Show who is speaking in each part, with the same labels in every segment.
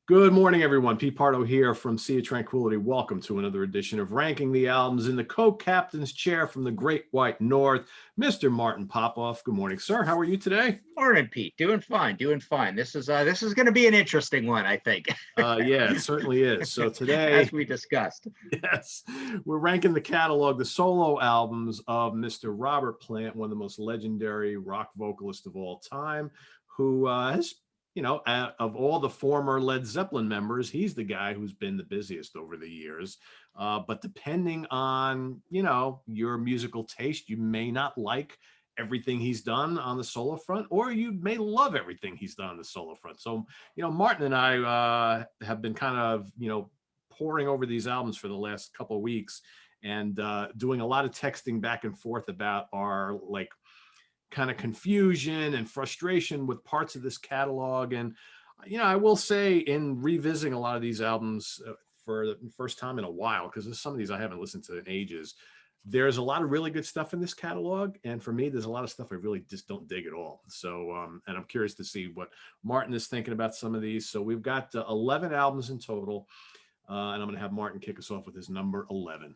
Speaker 1: Good morning, everyone. Pete Pardo here from Sea of Tranquility. Welcome to another edition of Ranking the Albums. In the co-captain's chair from the Great White North, Mr. Martin Popoff. Good morning, sir. How are you today?
Speaker 2: Morning, Pete. Doing fine, doing fine. This is going to be an interesting one, I think.
Speaker 1: Yeah, it certainly is. So
Speaker 2: As
Speaker 1: today,
Speaker 2: we discussed.
Speaker 1: yes, we're ranking the catalog, the solo albums of Mr. Robert Plant, one of the most legendary rock vocalists of all time, who has, of all the former Led Zeppelin members, he's the guy who's been the busiest over the years. But depending on, your musical taste, you may not like everything he's done on the solo front, or you may love everything he's done on the solo front. So, Martin and I have been kind of, poring over these albums for the last couple of weeks and doing a lot of texting back and forth about our kind of confusion and frustration with parts of this catalog. And I will say, in revisiting a lot of these albums for the first time in a while, because there's some of these I haven't listened to in ages, there's a lot of really good stuff in this catalog, and for me there's a lot of stuff I really just don't dig at all. So and I'm curious to see what Martin is thinking about some of these. So we've got 11 albums in total, and I'm going to have Martin kick us off with his number 11.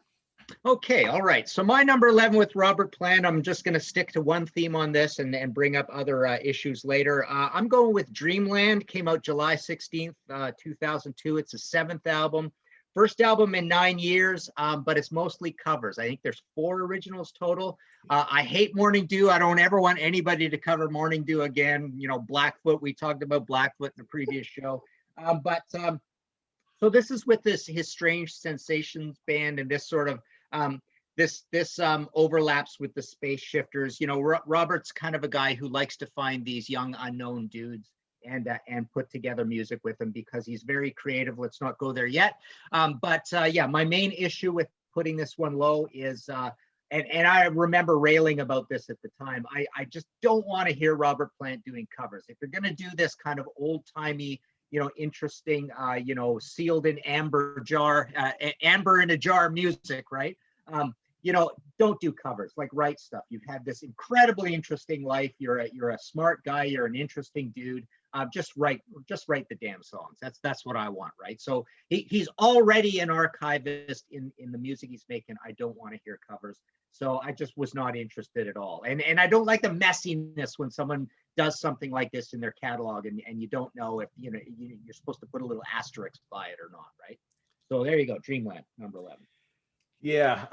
Speaker 2: Okay, all right. So my number 11 with Robert Plant, I'm just going to stick to one theme on this and bring up other issues later. I'm going with Dreamland. Came out July 16th, 2002. It's a 7th album. First album in 9 years, but it's mostly covers. I think there's 4 originals total. I hate Morning Dew. I don't ever want anybody to cover Morning Dew again. Blackfoot, we talked about Blackfoot in the previous show. So this is with his Strange Sensations band, and this sort of this overlaps with the Space Shifters. Robert's kind of a guy who likes to find these young unknown dudes and put together music with them because he's very creative. Let's not go there yet. Yeah, my main issue with putting this one low is and I remember railing about this at the time. I just don't want to hear Robert Plant doing covers. If you're going to do this kind of old-timey, interesting, sealed in amber in a jar music, right? Don't do covers. Write stuff. You've had this incredibly interesting life. You're a smart guy. You're an interesting dude. Just write the damn songs. That's what I want, right? So he's already an archivist in the music he's making. I don't want to hear covers. So I just was not interested at all. And I don't like the messiness when someone does something like this in their catalog and you don't know if you're supposed to put a little asterisk by it or not, right? So there you go, Dreamland, number 11.
Speaker 1: Yeah.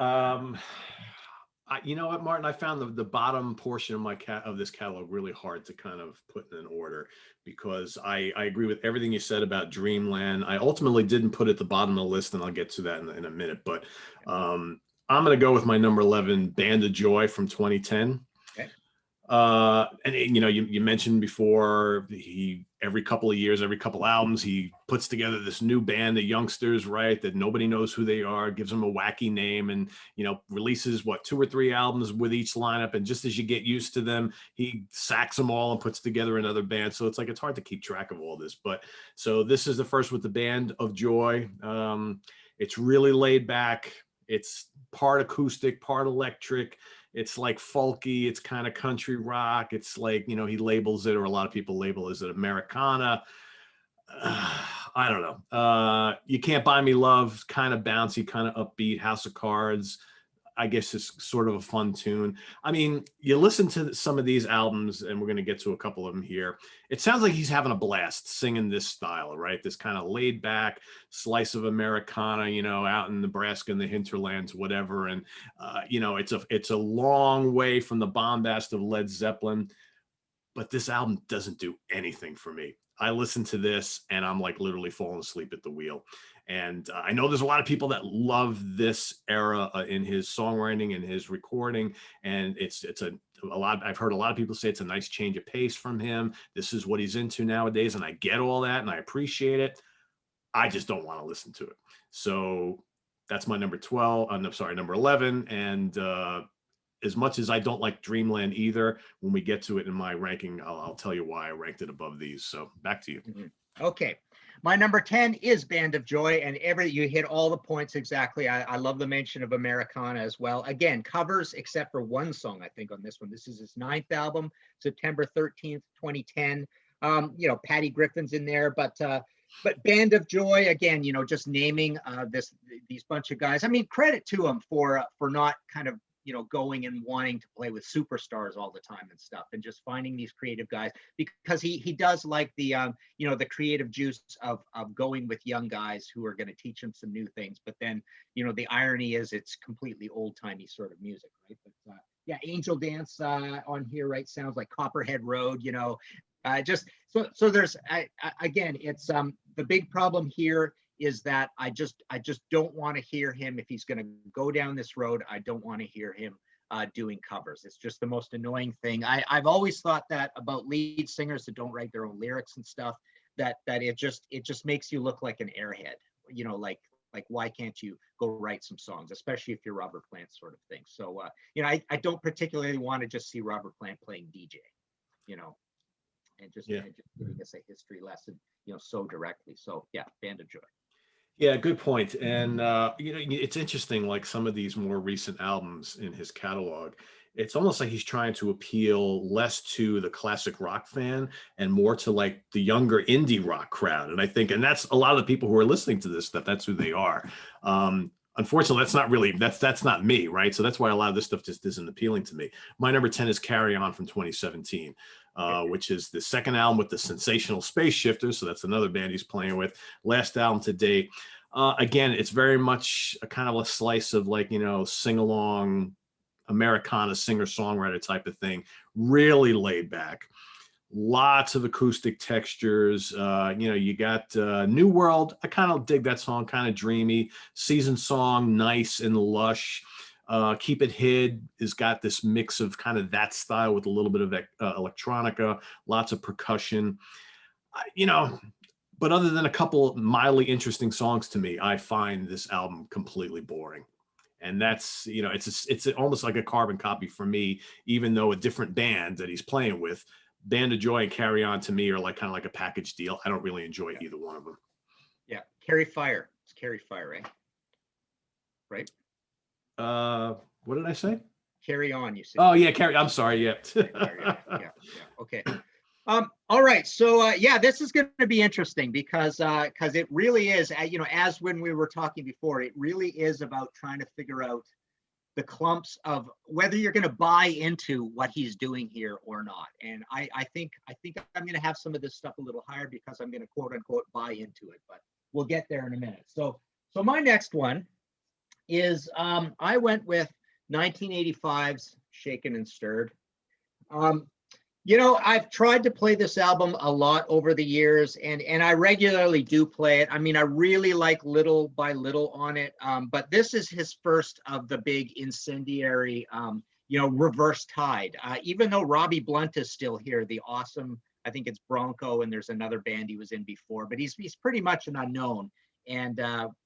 Speaker 1: You know what, Martin? I found the bottom portion of this catalog really hard to kind of put in order, because I agree with everything you said about Dreamland. I ultimately didn't put it at the bottom of the list, and I'll get to that in a minute. But I'm going to go with my number 11, Band of Joy from 2010.
Speaker 2: Okay.
Speaker 1: And you mentioned before, every couple of years, every couple albums, he puts together this new band of youngsters, right, that nobody knows who they are, gives them a wacky name, and releases 2 or 3 albums with each lineup, and just as you get used to them, he sacks them all and puts together another band. So it's hard to keep track of all this. But so this is the first with the Band of Joy. It's really laid back. It's part acoustic, part electric. It's folky. It's kind of country rock. It's he labels it, or a lot of people label it as Americana. I don't know. You Can't Buy Me Love, kind of bouncy, kind of upbeat. House of Cards, I guess, is sort of a fun tune. I mean, you listen to some of these albums, and we're going to get to a couple of them here. It sounds like he's having a blast singing this style, right? This kind of laid back slice of Americana, out in Nebraska, in the hinterlands, whatever. And, it's a long way from the bombast of Led Zeppelin, but this album doesn't do anything for me. I listen to this and I'm literally falling asleep at the wheel. And I know there's a lot of people that love this era in his songwriting and his recording. And it's a lot. I've heard a lot of people say it's a nice change of pace from him. This is what he's into nowadays. And I get all that and I appreciate it. I just don't want to listen to it. So that's my number 12. I'm sorry, number 11. And as much as I don't like Dreamland either, when we get to it in my ranking, I'll tell you why I ranked it above these. So back to you.
Speaker 2: Mm-hmm. Okay. My number 10 is Band of Joy, and you hit all the points exactly. I love the mention of Americana as well. Again, covers except for one song, I think, on this one. This is his 9th album, September 13th, 2010. Patty Griffin's in there, but But Band of Joy, again, just naming these bunch of guys. I mean, credit to him for not kind of going and wanting to play with superstars all the time and stuff, and just finding these creative guys, because he does like the the creative juice of going with young guys who are going to teach him some new things. But then the irony is it's completely old timey sort of music, right? But yeah, Angel Dance on here, right, sounds like Copperhead Road, just so there's again, it's the big problem here is that I just don't want to hear him. If he's going to go down this road, I don't want to hear him doing covers. It's just the most annoying thing. I've always thought that about lead singers that don't write their own lyrics and stuff, that it just makes you look like an airhead, like why can't you go write some songs, especially if you're Robert Plant sort of thing. So I don't particularly want to just see Robert Plant playing DJ, and just giving us a history lesson, so directly. So yeah, Band of Joy.
Speaker 1: Yeah, good point. And it's interesting, like some of these more recent albums in his catalog, it's almost like he's trying to appeal less to the classic rock fan and more to like the younger indie rock crowd. And I think, and that's a lot of the people who are listening to this stuff, that's who they are. Unfortunately, that's not me, right? So that's why a lot of this stuff just isn't appealing to me. My number 10 is Carry On from 2017. Which is the second album with the Sensational Space Shifters. So that's another band he's playing with. Last album to date. Again, it's very much a kind of a slice of like, sing-along Americana singer-songwriter type of thing. Really laid back. Lots of acoustic textures. You got New World. I kind of dig that song, kind of dreamy. Season Song, nice and lush. Keep It Hid has got this mix of kind of that style with a little bit of electronica, lots of percussion, but other than a couple mildly interesting songs to me, I find this album completely boring. And that's, it's almost like a carbon copy for me, even though a different band that he's playing with. Band of Joy and Carry On to me are like kind of like a package deal. I don't really enjoy either one of them.
Speaker 2: Yeah. Carry Fire. It's Carry Fire, right? Right.
Speaker 1: What did I say?
Speaker 2: Carry On, you said.
Speaker 1: Oh yeah, I'm sorry. Yeah.
Speaker 2: Yeah. Okay. All right. So yeah, this is going to be interesting because it really is, as when we were talking before, it really is about trying to figure out the clumps of whether you're going to buy into what he's doing here or not. And I think I'm going to have some of this stuff a little higher because I'm going to quote unquote buy into it, but we'll get there in a minute. So my next one is I went with 1985's Shaken and Stirred. I've tried to play this album a lot over the years, and I regularly do play it. I mean, I really like Little by Little on it, but this is his first of the big incendiary, reverse tide. Even though Robbie Blunt is still here, the awesome, I think it's Bronco, and there's another band he was in before, but he's pretty much an unknown, and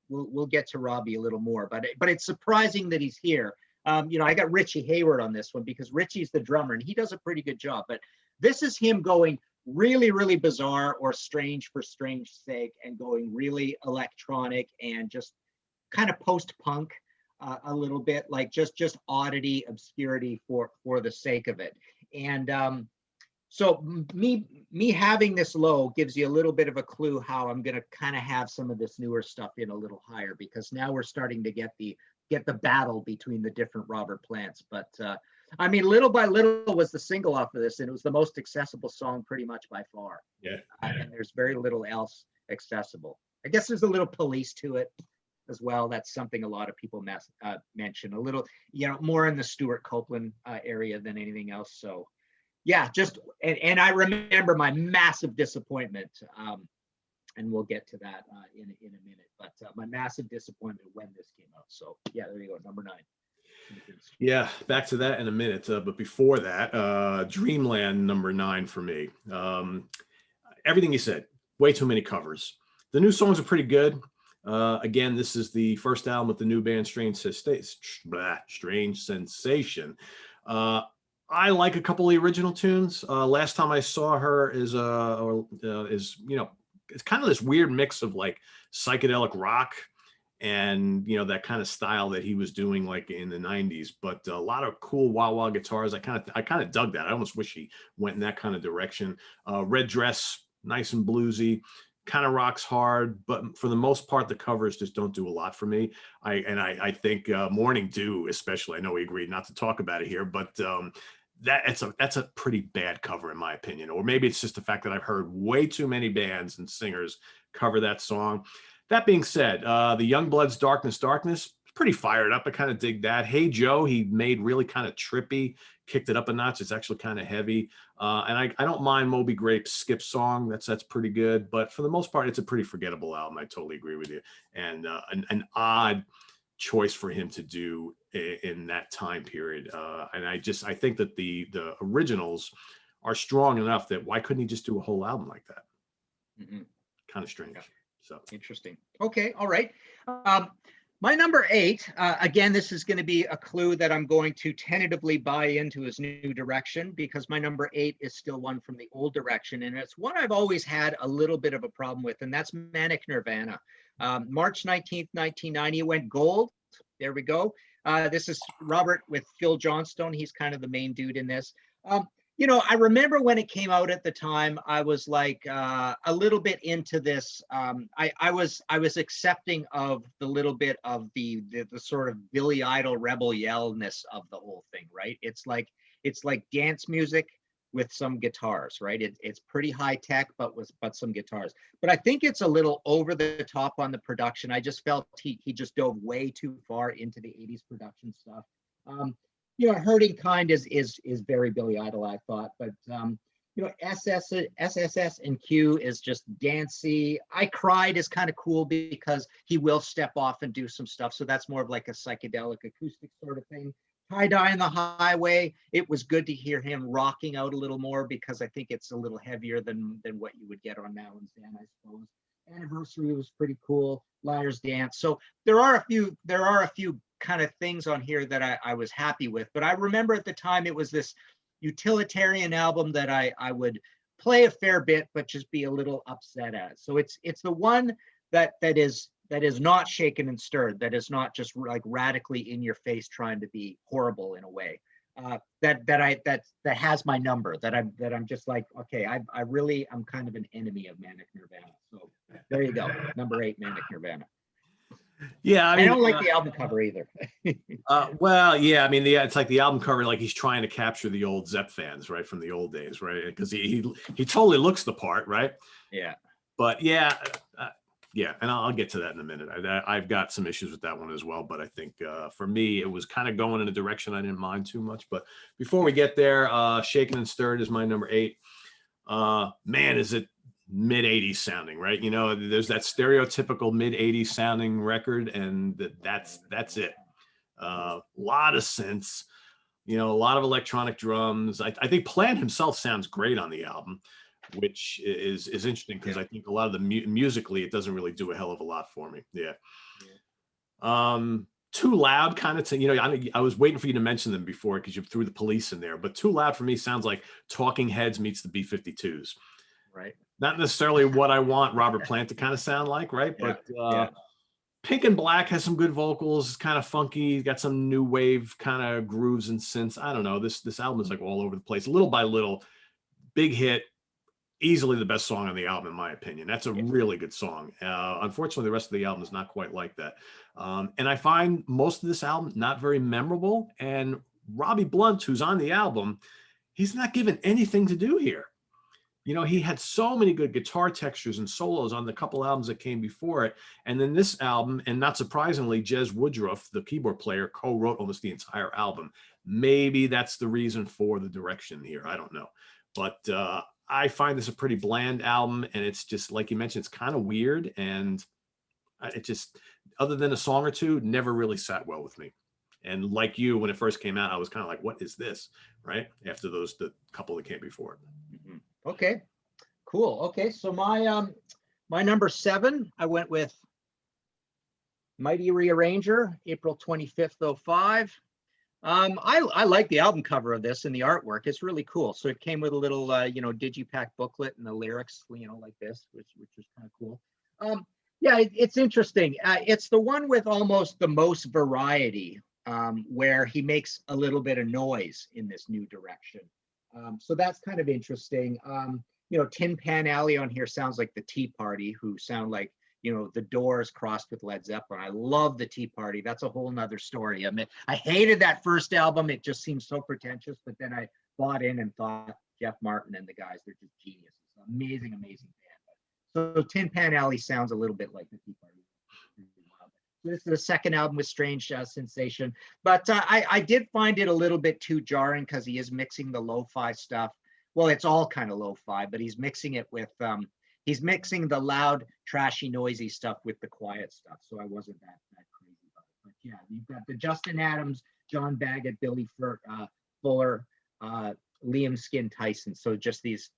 Speaker 2: we'll get to Robbie a little more. But it's surprising that he's here. I got Richie Hayward on this one because Richie's the drummer and he does a pretty good job. But this is him going really, really bizarre or strange for strange sake and going really electronic and just kind of post-punk a little bit, like just oddity, obscurity for the sake of it. And so me having this low gives you a little bit of a clue how I'm going to kind of have some of this newer stuff in a little higher, because now we're starting to get the battle between the different Robert Plants. But I mean, Little by Little was the single off of this, and it was the most accessible song pretty much by far.
Speaker 1: Yeah.
Speaker 2: And there's very little else accessible. I guess there's a little Police to it as well. That's something a lot of people mention. A little, more in the Stuart Copeland area than anything else. So yeah, and I remember my massive disappointment. And we'll get to that in a minute. But my massive disappointment when this came out. So yeah, there you go, number 9.
Speaker 1: Yeah, back to that in a minute. But before that, Dreamland, number 9 for me. Everything you said, way too many covers. The new songs are pretty good. Again, this is the first album with the new band Strange Sensation. I like a couple of the original tunes. Last time I saw her is it's kind of this weird mix of like psychedelic rock and that kind of style that he was doing like in the 90s, but a lot of cool wah-wah guitars. I kind of dug that. I almost wish he went in that kind of direction. Red Dress, nice and bluesy. kind of rocks hard, but for the most part, the covers just don't do a lot for me. I think Morning Dew, especially. I know we agreed not to talk about it here, but that's a pretty bad cover in my opinion. Or maybe it's just the fact that I've heard way too many bands and singers cover that song. That being said, the Youngbloods' Darkness, Darkness, pretty fired up. I kind of dig that. Hey Joe, he made really kind of trippy, kicked it up a notch. It's actually kind of heavy. And I don't mind Moby Grape's Skip song. That's pretty good. But for the most part, it's a pretty forgettable album. I totally agree with you. And an odd choice for him to do in that time period. And I think that the originals are strong enough that why couldn't he just do a whole album like that? Kind of strange.
Speaker 2: Yeah.
Speaker 1: So
Speaker 2: interesting. Okay. All right. My number 8, again, this is going to be a clue that I'm going to tentatively buy into his new direction, because my number 8 is still one from the old direction. And it's one I've always had a little bit of a problem with, and that's Manic Nirvana. March 19th, 1990, went gold. There we go. This is Robert with Phil Johnstone. He's kind of the main dude in this. You know, I remember when it came out at the time, I was like a little bit into this. I was accepting of the little bit of the sort of Billy Idol rebel yellness of the whole thing, right? It's like dance music with some guitars, right? It's pretty high tech, but some guitars. But I think it's a little over the top on the production. I just felt he just dove way too far into the 80s production stuff. You know, Hurting Kind is very Billy Idol, I thought, but you know, SSS and Q is just dancey. I Cried is kind of cool because he will step off and do some stuff, so that's more of like a psychedelic acoustic sort of thing. Tie Dye on the Highway, it was good to hear him rocking out a little more, because I think it's a little heavier than what you would get on Now and Then, I suppose. Anniversary was pretty cool. Liar's Dance. So there are a few kind of things on here that I was happy with, but I remember at the time it was this utilitarian album that I would play a fair bit, but just be a little upset at. So it's the one that is not shaken and stirred, that is not just like radically in your face trying to be horrible in a way. That has my number, that I'm just like, okay, I'm kind of an enemy of Manic Nirvana. So there you go, number 8, Manic Nirvana.
Speaker 1: Yeah, I mean,
Speaker 2: don't like the album cover either.
Speaker 1: Well, yeah, I mean, it's like the album cover, like he's trying to capture the old Zepp fans, right, from the old days, right? Because he totally looks the part, right?
Speaker 2: Yeah.
Speaker 1: But yeah, and I'll get to that in a minute. I've got some issues with that one as well, but I think for me, it was kind of going in a direction I didn't mind too much. But before we get there, Shaken and Stirred is my number 8. Man, is it mid 80s sounding, right? You know, there's that stereotypical mid 80s sounding record, and that's it. A lot of synths, you know, a lot of electronic drums. I think Plant himself sounds great on the album, which is interesting, because I think a lot of the musically, it doesn't really do a hell of a lot for me. Too Loud kind of, you know, I was waiting for you to mention them before because you threw the Police in there, but Too Loud for me sounds like Talking Heads meets the B-52s.
Speaker 2: Right.
Speaker 1: Not necessarily what I want Robert Plant to kind of sound like, right?
Speaker 2: Yeah.
Speaker 1: But Pink and Black has some good vocals. It's kind of funky. Got some new wave kind of grooves and synths. I don't know. This album is like all over the place. Little by Little, big hit. Easily the best song on the album, in my opinion. That's a really good song. Unfortunately, the rest of the album is not quite like that. And I find most of this album not very memorable. And Robbie Blunt, who's on the album, he's not given anything to do here. You know, he had so many good guitar textures and solos on the couple albums that came before it. And then this album, and not surprisingly, Jez Woodruff, the keyboard player, co-wrote almost the entire album. Maybe that's the reason for the direction here. I don't know. But I find this a pretty bland album. And it's just, like you mentioned, it's kind of weird. And it just, other than a song or two, never really sat well with me. And like you, when it first came out, I was kind of like, what is this? Right? After the couple that came before it.
Speaker 2: Mm-hmm. Okay, cool. Okay, so my number 7, I went with Mighty Rearranger, April 25th, 05. I like the album cover of this and the artwork. It's really cool. So it came with a little, digipack booklet and the lyrics, like this, which is kind of cool. Yeah, it's interesting. It's the one with almost the most variety, where he makes a little bit of noise in this new direction. So that's kind of interesting. Tin Pan Alley on here sounds like the Tea Party, who sound like, the Doors crossed with Led Zeppelin. I love the Tea Party. That's a whole nother story. I mean, I hated that first album. It just seemed so pretentious, but then I bought in and thought Jeff Martin and the guys, they're just geniuses. Amazing, amazing band. So Tin Pan Alley sounds a little bit like the Tea Party. This is the second album with Strange Sensation, but I did find it a little bit too jarring because he is mixing the lo-fi stuff. Well, it's all kind of lo-fi, but he's mixing it with he's mixing the loud, trashy, noisy stuff with the quiet stuff. So I wasn't that crazy about it. But yeah, you've got the Justin Adams, John Baggett, Billy Fuller, Liam Skin Tyson. So just these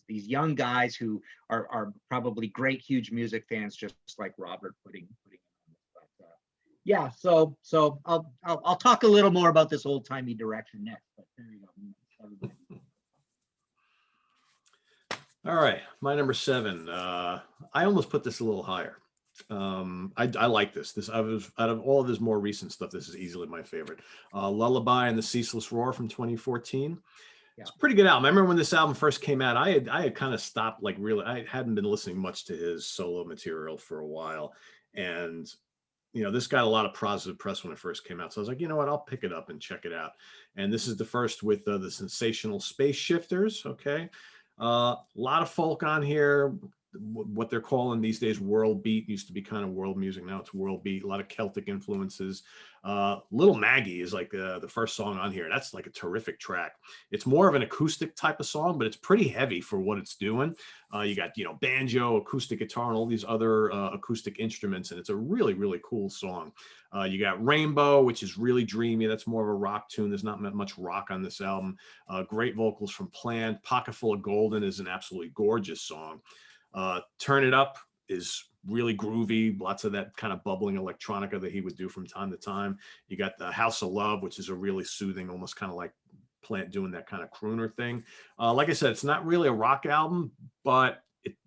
Speaker 2: young guys who are probably great, huge music fans, just like Robert putting yeah, so I'll talk a little more about this old timey direction next. But there you go.
Speaker 1: All right, my number 7. I almost put this a little higher. I like this. Out of all of his more recent stuff, this is easily my favorite. Lullaby and the Ceaseless Roar from 2014. Yeah. It's a pretty good album. I remember when this album first came out, I had kind of stopped, like, really, I hadn't been listening much to his solo material for a while, and this got a lot of positive press when it first came out. So I was like, you know what, I'll pick it up and check it out. And this is the first with the Sensational Space Shifters. Okay. A lot of folk on here, what they're calling these days world beat. Used to be kind of world music, now it's world beat. A lot of Celtic influences. Little Maggie is like the first song on here. That's like a terrific track. It's more of an acoustic type of song, but it's pretty heavy for what it's doing. You got banjo, acoustic guitar, and all these other acoustic instruments, and it's a really, really cool song. You got Rainbow, which is really dreamy. That's more of a rock tune. There's not much rock on this album. Great vocals from Plant. Pocket Full of Golden is an absolutely gorgeous song. Turn It Up is really groovy, lots of that kind of bubbling electronica that he would do from time to time. You got the House of Love, which is a really soothing, almost kind of like Plant doing that kind of crooner thing. Like I said, it's not really a rock album, but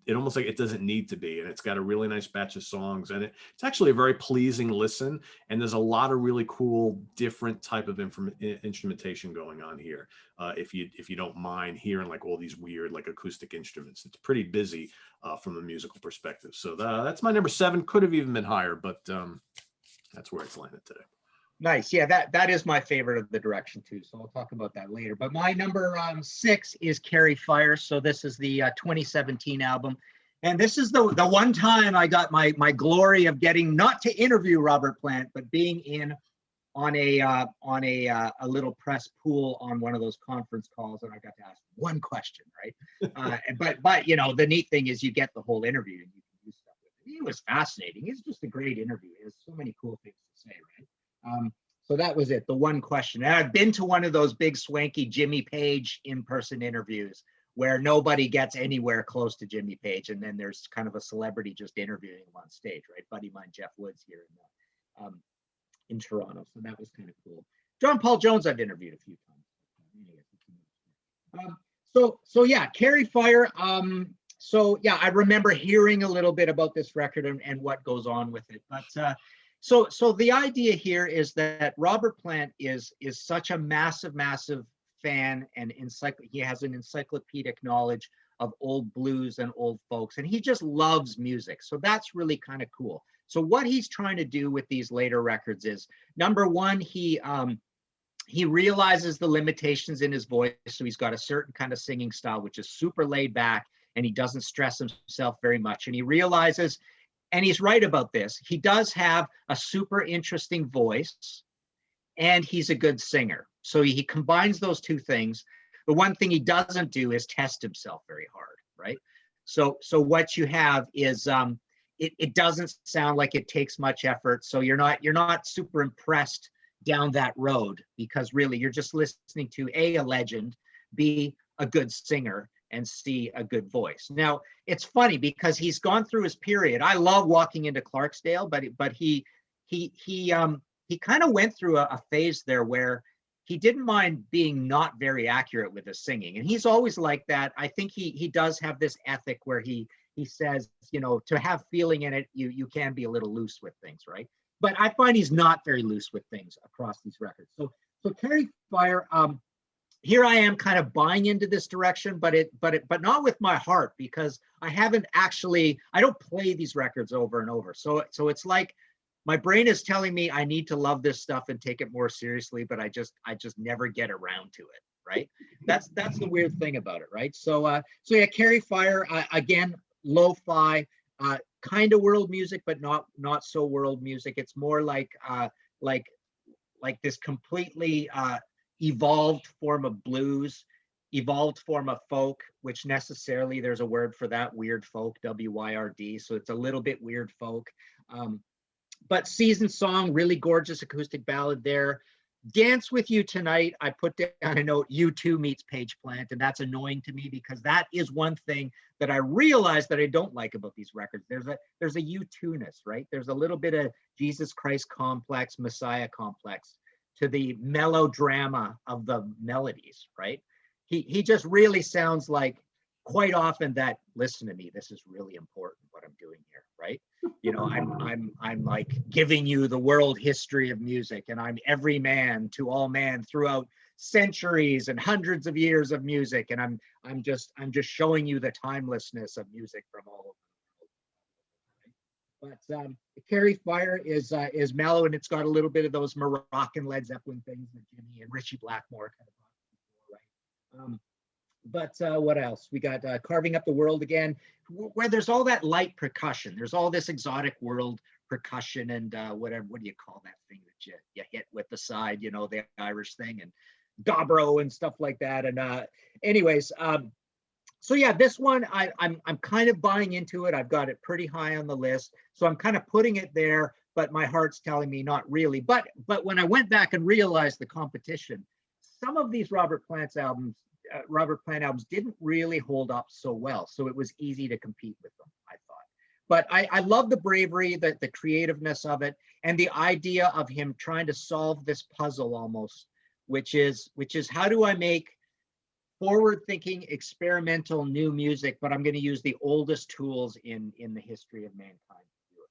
Speaker 1: it almost like it doesn't need to be. And it's got a really nice batch of songs, and it's actually a very pleasing listen. And there's a lot of really cool, different type of instrumentation going on here. If you don't mind hearing like all these weird like acoustic instruments, it's pretty busy from a musical perspective. So that's my number 7. Could have even been higher, but that's where it's landed today.
Speaker 2: Nice. Yeah, that is my favorite of the direction too. So I'll talk about that later. But my number 6 is Carry Fire. So this is the 2017 album. And this is the one time I got my glory of getting not to interview Robert Plant, but being in on a little press pool on one of those conference calls, and I got to ask one question, right? But the neat thing is you get the whole interview and you can do stuff with it. It was fascinating. It's just a great interview. He has so many cool things to say, right? So that was it, the one question. And I've been to one of those big swanky Jimmy Page in-person interviews where nobody gets anywhere close to Jimmy Page, and then there's kind of a celebrity just interviewing him on stage, right? Buddy of mine, Jeff Woods, here in Toronto. So that was kind of cool. John Paul Jones I've interviewed a few times. So yeah, Carry Fire. So yeah, I remember hearing a little bit about this record and what goes on with it. But so the idea here is that Robert Plant is such a massive fan, and he has an encyclopedic knowledge of old blues and old folks, and he just loves music. So that's really kind of cool. So what he's trying to do with these later records is, number one, he realizes the limitations in his voice. So he's got a certain kind of singing style, which is super laid back, and he doesn't stress himself very much. And he realizes, and he's right about this, he does have a super interesting voice, and he's a good singer. So he combines those two things. The one thing he doesn't do is test himself very hard, right? So what you have is it doesn't sound like it takes much effort. So you're not super impressed down that road, because really you're just listening to A, a legend, B, a good singer, and C, a good voice. Now, it's funny because he's gone through his period. I love Walking into Clarksdale, but he kind of went through a phase there where he didn't mind being not very accurate with his singing. And he's always like that. I think he does have this ethic where he says, to have feeling in it, you can be a little loose with things, right? But I find he's not very loose with things across these records. So Carry Fire, here I am kind of buying into this direction, but not with my heart, because I don't play these records over and over. So it's like my brain is telling me I need to love this stuff and take it more seriously, but I just never get around to it. Right. That's the weird thing about it. Right. So yeah, Carry Fire, again, lo-fi, kind of world music, but not so world music. It's more like this completely evolved form of blues, evolved form of folk, which necessarily there's a word for that, weird folk, WYRD. So it's a little bit weird folk. But Season Song, really gorgeous acoustic ballad there. Dance With You Tonight, I put down a note, U2 meets Page Plant, and that's annoying to me because that is one thing that I realize that I don't like about these records. There's a U2-ness, right? There's a little bit of Jesus Christ complex, Messiah complex to the melodrama of the melodies, right? He just really sounds like, quite often, that, listen to me, this is really important what I'm doing here, right? You know, I'm like giving you the world history of music, and I'm every man to all man throughout centuries and hundreds of years of music, and I'm just showing you the timelessness of music from all over. But Carry Fire is mellow, and it's got a little bit of those Moroccan Led Zeppelin things that Jimmy and Richie Blackmore kind of brought before, right? But what else? We got Carving Up the World again, where there's all that light percussion. There's all this exotic world percussion and what do you call that thing that you hit with the side, you know, the Irish thing, and dobro and stuff like that. And anyways, so yeah, this one I'm kind of buying into it. I've got it pretty high on the list, so I'm kind of putting it there, but my heart's telling me not really. But when I went back and realized the competition, some of these Robert Plant albums didn't really hold up so well. So it was easy to compete with them, I thought. But I love the bravery, the creativeness of it, and the idea of him trying to solve this puzzle almost, which is how do I make forward-thinking, experimental new music, but I'm going to use the oldest tools in the history of mankind to do it.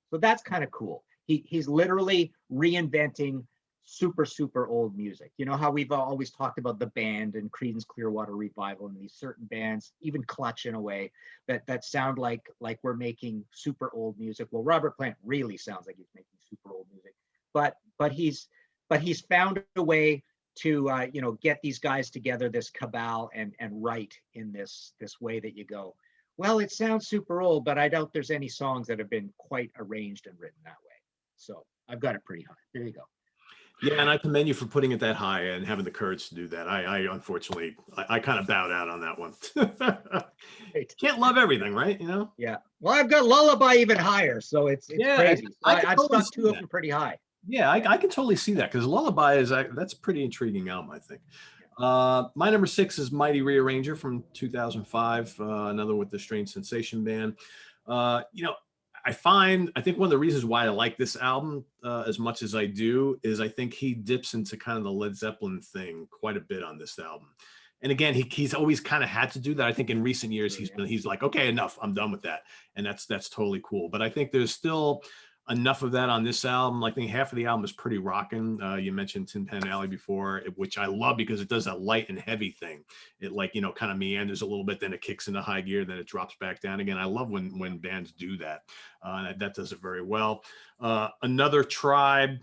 Speaker 2: So that's kind of cool. He's literally reinventing super old music. You know how we've always talked about the Band and Creedence Clearwater Revival and these certain bands, even Clutch in a way, that sound like we're making super old music. Well, Robert Plant really sounds like he's making super old music, but he's found a way to get these guys together, this cabal, and write in this way that you go, well, it sounds super old, but I doubt there's any songs that have been quite arranged and written that way. So I've got it pretty high. There you go.
Speaker 1: Yeah, and I commend you for putting it that high and having the courage to do that. I unfortunately, I kind of bowed out on that one. Can't love everything, right? You know?
Speaker 2: Yeah. Well, I've got Lullaby even higher, so it's
Speaker 1: Yeah,
Speaker 2: crazy. So I've
Speaker 1: totally
Speaker 2: stuck two of them pretty high.
Speaker 1: Yeah, I can totally see that, because Lullaby that's a pretty intriguing album, I think. My number 6 is Mighty Rearranger from 2005, another with the Strange Sensation Band. I think one of the reasons why I like this album as much as I do is I think he dips into kind of the Led Zeppelin thing quite a bit on this album. And again, he's always kind of had to do that. I think in recent years he's like, okay, enough, I'm done with that, and that's totally cool. But I think there's still enough of that on this album. I think half of the album is pretty rocking. You mentioned Tin Pan Alley before, which I love because it does that light and heavy thing. It kind of meanders a little bit, then it kicks into high gear, then it drops back down again. I love when bands do that. That does it very well. Another Tribe,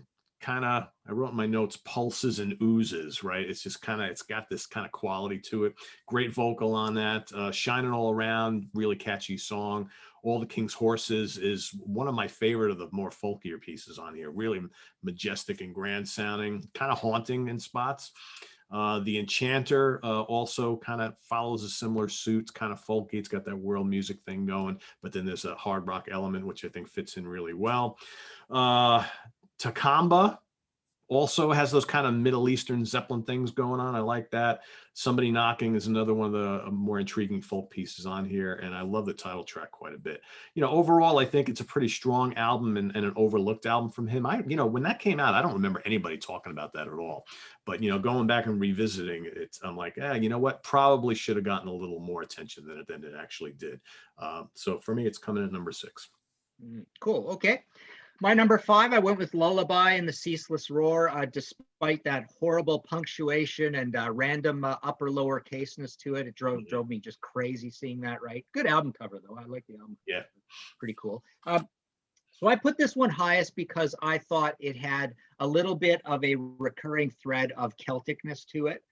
Speaker 1: I wrote in my notes, pulses and oozes, right? It's just it's got this kind of quality to it. Great vocal on that. Shining All Around, really catchy song. All the King's Horses is one of my favorite of the more folkier pieces on here. Really majestic and grand sounding, kind of haunting in spots. The Enchanter also kind of follows a similar suit, kind of folky. It's got that world music thing going, but then there's a hard rock element, which I think fits in really well. Takamba also has those kind of Middle Eastern Zeppelin things going on. I like that. Somebody Knocking is another one of the more intriguing folk pieces on here, and I love the title track quite a bit. Overall, I think it's a pretty strong album and an overlooked album from him. When that came out, I don't remember anybody talking about that at all. But going back and revisiting it, I'm like, you know what? Probably should have gotten a little more attention than it actually did. So for me, it's coming at number 6.
Speaker 2: Cool. Okay. My number 5, I went with Lullaby and the Ceaseless Roar. Despite that horrible punctuation and random upper lower caseness to it, it drove me just crazy seeing that. Right, good album cover though. I like the album.
Speaker 1: Yeah,
Speaker 2: pretty cool. So I put this one highest because I thought it had a little bit of a recurring thread of Celticness to it,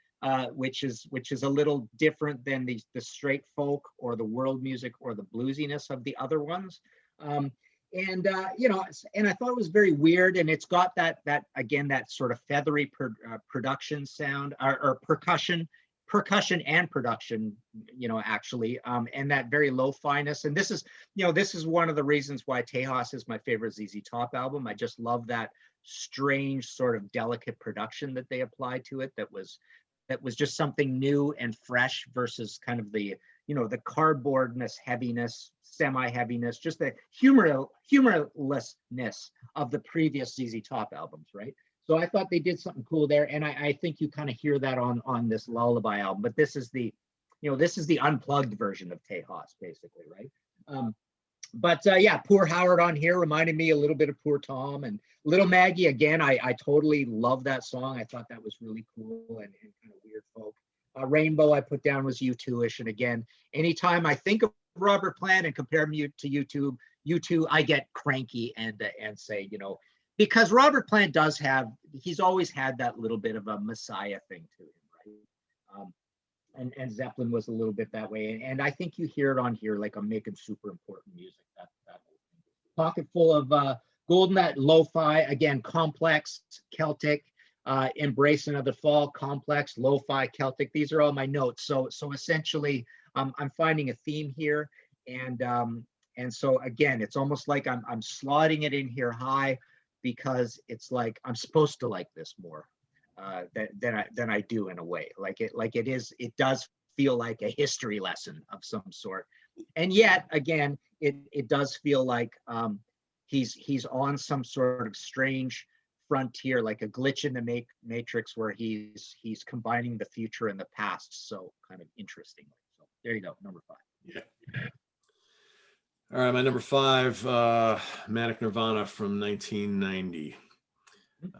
Speaker 2: which is a little different than the straight folk or the world music or the bluesiness of the other ones. And I thought it was very weird, and it's got that again, that sort of feathery production sound or percussion and production, actually, and that very lo-fi-ness. And this is one of the reasons why Tejas is my favorite ZZ Top album. I just love that strange sort of delicate production that they applied to it. That was just something new and fresh versus kind of the cardboardness, heaviness, semi-heaviness, just the humorlessness of the previous ZZ Top albums, right? So I thought they did something cool there, and I think you kind of hear that on this Lullaby album. But this is the unplugged version of Tejas, basically, right? Poor Howard on here reminded me a little bit of Poor Tom, and Little Maggie again. I totally love that song. I thought that was really cool and kind of weird folk. Rainbow I put down was U2-ish, and again, anytime I think of Robert Plant and compare him to U2, I get cranky and say, because Robert Plant he's always had that little bit of a Messiah thing to him, right? And Zeppelin was a little bit that way, and I think you hear it on here, like I'm making super important music. That pocket full of golden, that lo-fi, again, complex, Celtic. Embrace Another Fall, complex, lo-fi, Celtic. These are all my notes. So essentially, I'm finding a theme here, and so again, it's almost like I'm slotting it in here high because it's like I'm supposed to like this more than I do in a way. It does feel like a history lesson of some sort, and yet again, it does feel like he's on some sort of strange frontier, like a glitch in the matrix where he's combining the future and the past, so kind of interesting. So there you go, number 5.
Speaker 1: Yeah. All right, my number 5, Manic Nirvana from 1990.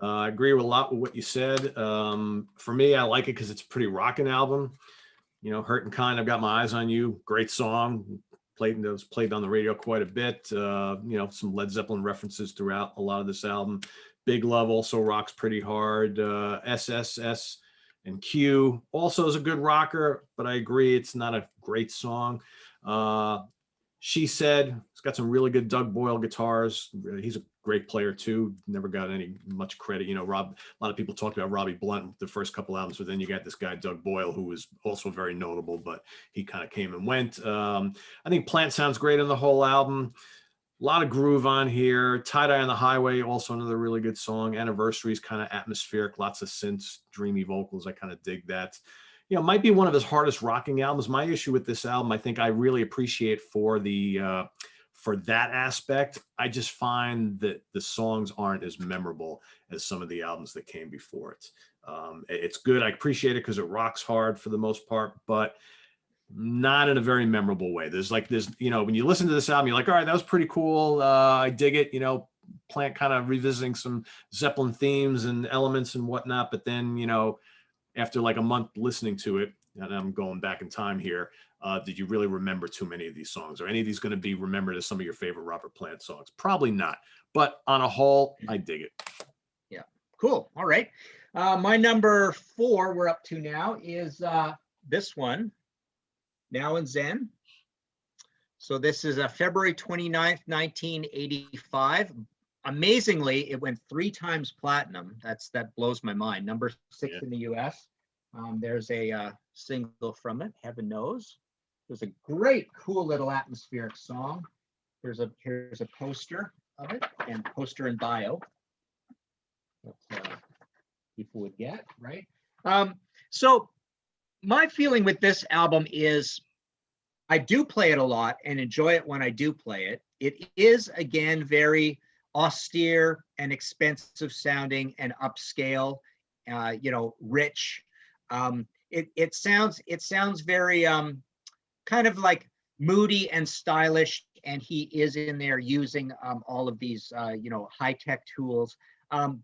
Speaker 1: I agree with a lot with what you said. For me, I like it because it's a pretty rocking album. Hurt and Kind, I've Got My Eyes on You, great song. Was played on the radio quite a bit. Some Led Zeppelin references throughout a lot of this album. Big Love also rocks pretty hard. SSS and Q also is a good rocker, but I agree it's not a great song. She Said, it's got some really good Doug Boyle guitars. He's a great player too. Never got much credit. A lot of people talked about Robbie Blunt the first couple albums, but then you got this guy Doug Boyle, who was also very notable, but he kind of came and went. I think Plant sounds great on the whole album. A lot of groove on here. Tie Dye on the Highway, also another really good song. Anniversary is kind of atmospheric, lots of synths, dreamy vocals. I kind of dig that. Might be one of his hardest rocking albums. My issue with this album, I think I really appreciate for that aspect. I just find that the songs aren't as memorable as some of the albums that came before it. It's good. I appreciate it because it rocks hard for the most part, but not in a very memorable way. There's when you listen to this album, you're like, all right, that was pretty cool. I dig it. Plant kind of revisiting some Zeppelin themes and elements and whatnot. But then, after like a month listening to it, and I'm going back in time here, did you really remember too many of these songs? Are any of these going to be remembered as some of your favorite Robert Plant songs? Probably not. But on a whole, I dig it.
Speaker 2: Yeah, cool. All right. My number 4 we're up to now is this one. Now and Zen. So this is February 29th, 1985. Amazingly, it went 3 times platinum. That blows my mind. Number 6 in the US. There's a single from it, Heaven Knows. There's a great, cool little atmospheric song. Here's a poster of it, and poster and bio. That people would get, right? So my feeling with this album is I do play it a lot and enjoy it when I do play it. It is, again, very austere and expensive sounding and upscale, rich. It sounds very kind of like moody and stylish and he is in there using all of these high-tech tools.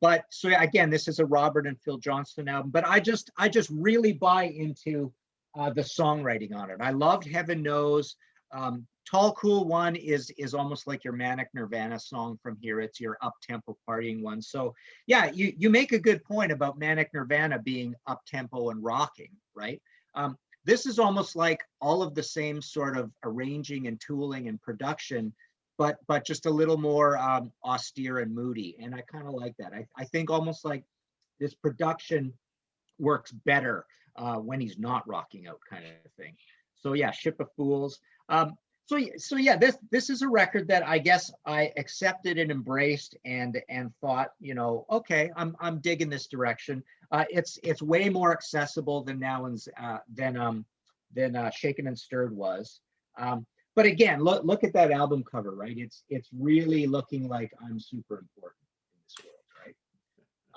Speaker 2: But so again, this is a Robert and Phil Johnston album, but I just really buy into the songwriting on it. I loved Heaven Knows. Tall Cool One is almost like your Manic Nirvana song from here. It's your up-tempo partying one. So yeah, you make a good point about Manic Nirvana being up-tempo and rocking, right? This is almost like all of the same sort of arranging and tooling and production, but just a little more austere and moody. And I kind of like that. I think almost like this production works better when he's not rocking out, kind of thing. So yeah, Ship of Fools. So yeah, this is a record that I guess I accepted and embraced and thought, okay, I'm digging this direction. It's way more accessible than than Shaken and Stirred was. But again, look at that album cover, right? It's really looking like I'm super important in this world,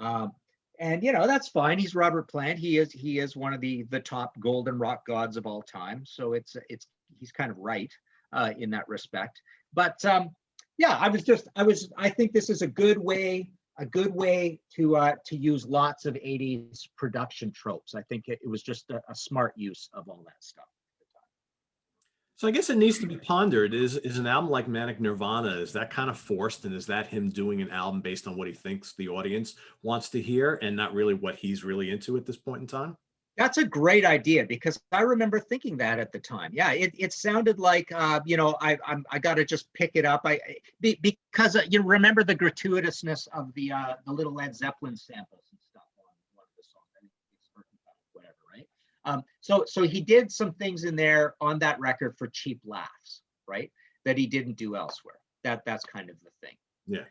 Speaker 2: right? And that's fine. He's Robert Plant. He is one of the top golden rock gods of all time. So he's kind of right in that respect. But yeah, I think this is a good way to use lots of 80s production tropes. I think it was just a smart use of all that stuff.
Speaker 1: So I guess it needs to be pondered. Is an album like Manic Nirvana, is that kind of forced, and is that him doing an album based on what he thinks the audience wants to hear and not really what he's really into at this point in time?
Speaker 2: That's a great idea, because I remember thinking that at the time. Yeah, it sounded like I got to just pick it up. Because you remember the gratuitousness of the little Led Zeppelin samples and stuff on one of the songs. I think it's whatever, right? So he did some things in there on that record for cheap laughs, right? That he didn't do elsewhere. That's kind of the thing.
Speaker 1: Yeah.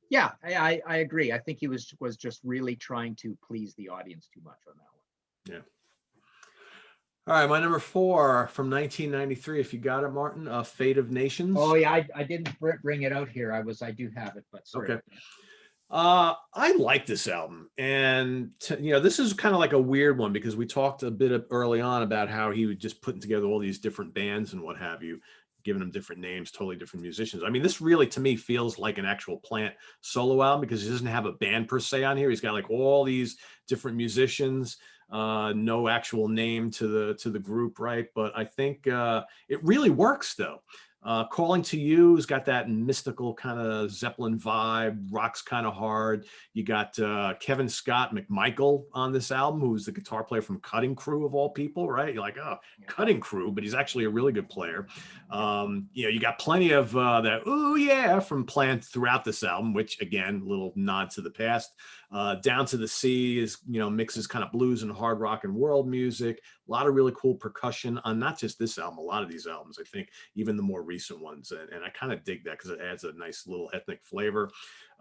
Speaker 2: Yeah, I agree. I think he was just really trying to please the audience too much on that one.
Speaker 1: Yeah. All right, my number 4 from 1993. If you got it, Martin, Fate of Nations.
Speaker 2: Oh yeah, I didn't bring it out here. I do have it, but sorry.
Speaker 1: Okay. I like this album, and this is kind of like a weird one, because we talked a bit early on about how he was just putting together all these different bands and what have you, giving them different names, totally different musicians. I mean, this really, to me, feels like an actual Plant solo album, because he doesn't have a band per se on here. He's got like all these different musicians, no actual name to the group, right? But I think it really works, though. Calling to You's got that mystical kind of Zeppelin vibe, rocks kind of hard. You got Kevin Scott McMichael on this album, who's the guitar player from Cutting Crew of all people, right? You're like, oh, Cutting Crew, but he's actually a really good player. You got plenty of that ooh yeah from Plant throughout this album, which again, little nod to the past. Down to the Sea is, mixes kind of blues and hard rock and world music. A lot of really cool percussion on not just this album, a lot of these albums, I think, even the more recent ones. And I kind of dig that, because it adds a nice little ethnic flavor.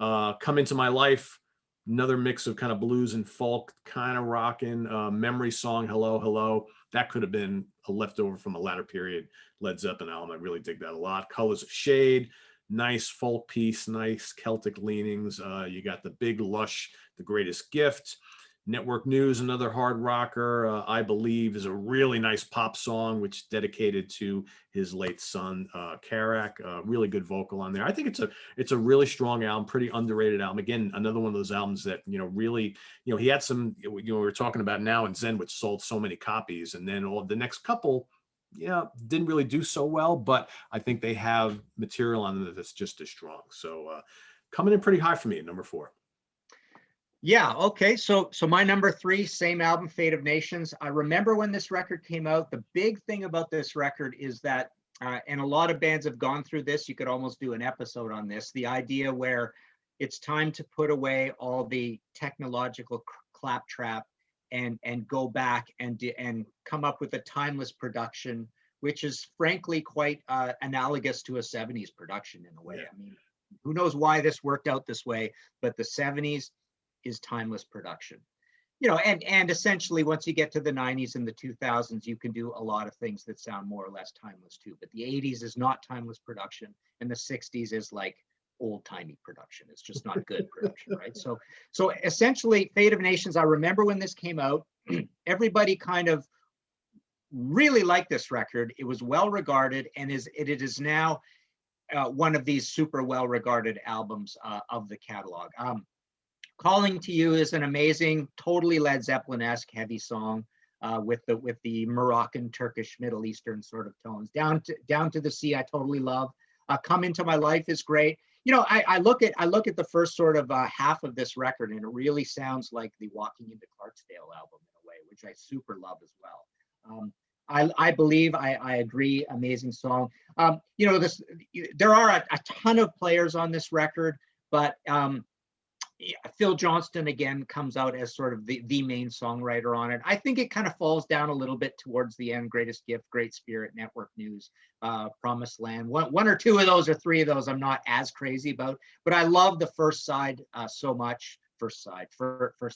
Speaker 1: Come Into My Life, another mix of kind of blues and folk, kind of rocking. Memory Song, Hello, Hello. That could have been a leftover from a latter period Led Zeppelin album. I really dig that a lot. Colors of Shade, nice folk piece, nice Celtic leanings. You got The Big Lush, The Greatest Gift. Network News, another hard rocker. I Believe is a really nice pop song, which dedicated to his late son, Karak. Really good vocal on there. I think it's a really strong album, pretty underrated album. Again, another one of those albums that, really, he had some, we were talking about Now and Zen, which sold so many copies. And then all the next couple, didn't really do so well, but I think they have material on them that's just as strong. So coming in pretty high for me at number 4.
Speaker 2: Yeah, okay. So my number 3, same album, Fate of Nations. I remember when this record came out, the big thing about this record is that, and a lot of bands have gone through this, you could almost do an episode on this, the idea where it's time to put away all the technological claptrap and go back and come up with a timeless production, which is frankly quite analogous to a 70s production in a way.
Speaker 1: Yeah.
Speaker 2: I mean, who knows why this worked out this way, but the 70s is timeless production, and essentially once you get to the 90s and the 2000s, you can do a lot of things that sound more or less timeless too. But the 80s is not timeless production, and the 60s is like old-timey production. It's just not good production, right? So essentially, Fate of Nations, I remember when this came out, everybody kind of really liked this record. It was well regarded, and it is now one of these super well-regarded albums of the catalog. Calling to You is an amazing, totally Led Zeppelin-esque heavy song with the Moroccan, Turkish, Middle Eastern sort of tones. Down to the Sea, I totally love. Come Into My Life is great. You know, I look at the first sort of half of this record, and it really sounds like the Walking into Clarksdale album in a way, which I super love as well. I believe, I agree, amazing song. You know, there are a ton of players on this record, but Phil Johnston again comes out as sort of the main songwriter on it. I think it kind of falls down a little bit towards the end. Greatest Gift, Great Spirit, Network News, Promised Land. One or two of those or three of those I'm not as crazy about, but I love the first side so much. First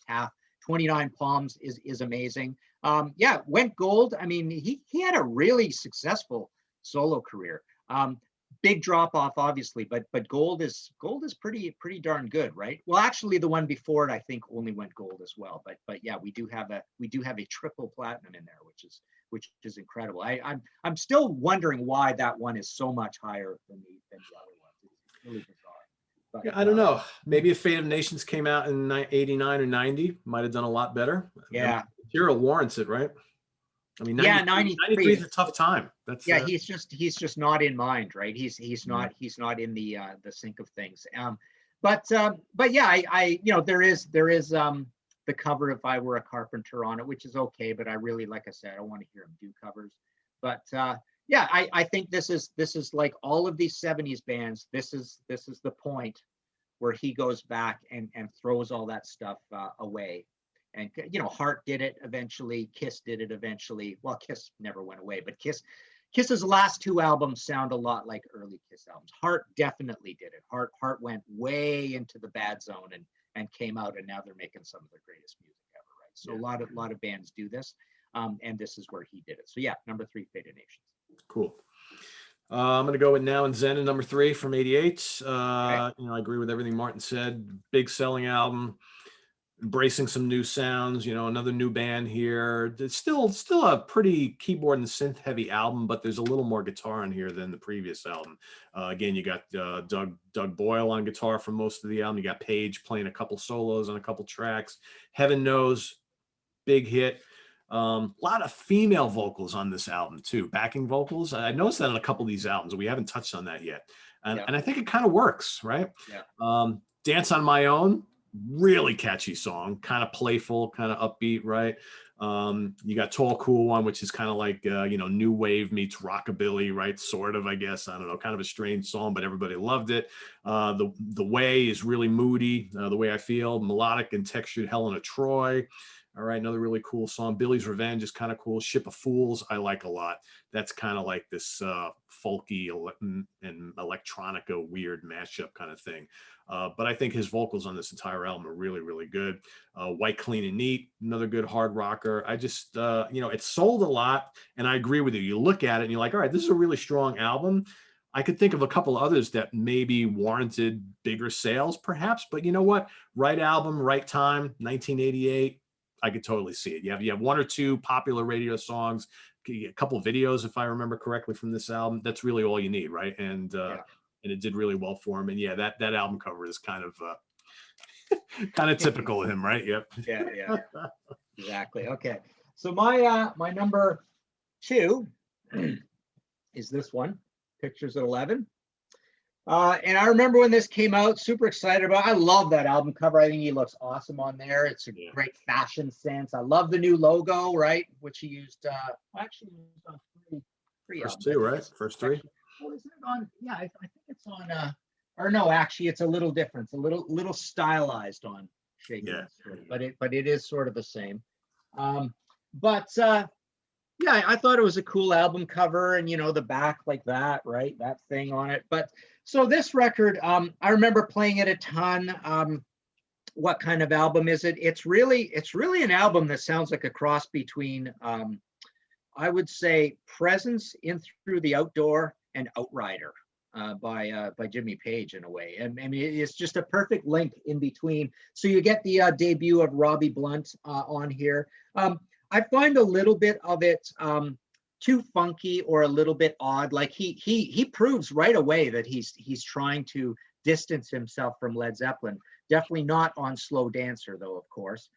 Speaker 2: half. 29 Palms is amazing. Yeah, went gold. I mean, he had a really successful solo career. Big drop off, obviously, but gold is pretty darn good, right? Well, actually, the one before it, I think, only went gold as well. But yeah, we do have a triple platinum in there, which is incredible. I'm still wondering why that one is so much higher than the other ones. It's really bizarre. But,
Speaker 1: Yeah, I don't know. Maybe if Fate of Nations came out in 89 or 90, might have done a lot better.
Speaker 2: Yeah.
Speaker 1: Material warrants it, right? I mean,
Speaker 2: 93
Speaker 1: is a tough time. That's
Speaker 2: yeah, he's just not in mind, right? He's not in the sync of things. But yeah, I you know, there is the cover If I Were a Carpenter on it, which is okay, but I really, like I said, I want to hear him do covers. But yeah, I think this is like all of these 70s bands. This is the point where he goes back and throws all that stuff away. And, you know, Heart did it eventually. Kiss did it eventually. Well, Kiss never went away, but Kiss's last two albums sound a lot like early Kiss albums. Heart definitely did it. Heart went way into the bad zone and came out, and now they're making some of the greatest music ever, right? So yeah. a lot of bands do this, and this is where he did it. So yeah, number 3, Fate of Nations.
Speaker 1: Cool. I'm going to go with Now and Zen at number 3 from '88.
Speaker 2: Okay.
Speaker 1: You know, I agree with everything Martin said. Big selling album. Embracing some new sounds, you know, another new band here. It's still a pretty keyboard and synth heavy album, but there's a little more guitar in here than the previous album. Again, you got Doug Boyle on guitar for most of the album. You got Page playing a couple solos on a couple tracks. Heaven Knows, big hit. A lot of female vocals on this album too, backing vocals. I noticed that on a couple of these albums. We haven't touched on that yet, and I think it kind of works, right?
Speaker 2: Yeah.
Speaker 1: Dance on My Own. Really catchy song, kind of playful, kind of upbeat, right? You got Tall Cool One, which is kind of like you know, new wave meets rockabilly, right? Sort of, I guess. I don't know, kind of a strange song, but everybody loved it. The Way is really moody, The Way I Feel, melodic and textured Helena Troy. All right, another really cool song. Billy's Revenge is kind of cool. Ship of Fools, I like a lot. That's kind of like this folky and electronica weird mashup kind of thing. But I think his vocals on this entire album are really, really good. White, Clean, and Neat, another good hard rocker. I just, you know, it sold a lot, and I agree with you. You look at it and you're like, all right, this is a really strong album. I could think of a couple others that maybe warranted bigger sales, perhaps. But you know what? Right album, right time, 1988. I could totally see it. You have one or two popular radio songs, a couple of videos, if I remember correctly, from this album. That's really all you need, right? And it did really well for him. And yeah, that album cover is kind of typical of him, right? Yep.
Speaker 2: Yeah. Exactly. Okay. So my number 2 is this one, Pictures at 11. And I remember when this came out, super excited about it. I love that album cover. I think he looks awesome on there. It's a great fashion sense. I love the new logo, right? Which he used, actually used on three
Speaker 1: First
Speaker 2: albums.
Speaker 1: 2, right? First 3.
Speaker 2: What is it on? Yeah, I think it's on, or no, actually it's a little different. It's a little stylized on Shaken and Stirred, but it is sort of the same. Yeah, I thought it was a cool album cover, and you know, the back like that, right? That thing on it. But so this record, I remember playing it a ton. What kind of album is it? It's really an album that sounds like a cross between, I would say, Presence, In Through the Outdoor, and Outrider by Jimmy Page in a way. And I mean, it's just a perfect link in between. So you get the debut of Robbie Blunt on here. I find a little bit of it too funky or a little bit odd. Like he proves right away that he's trying to distance himself from Led Zeppelin. Definitely not on Slow Dancer though, of course.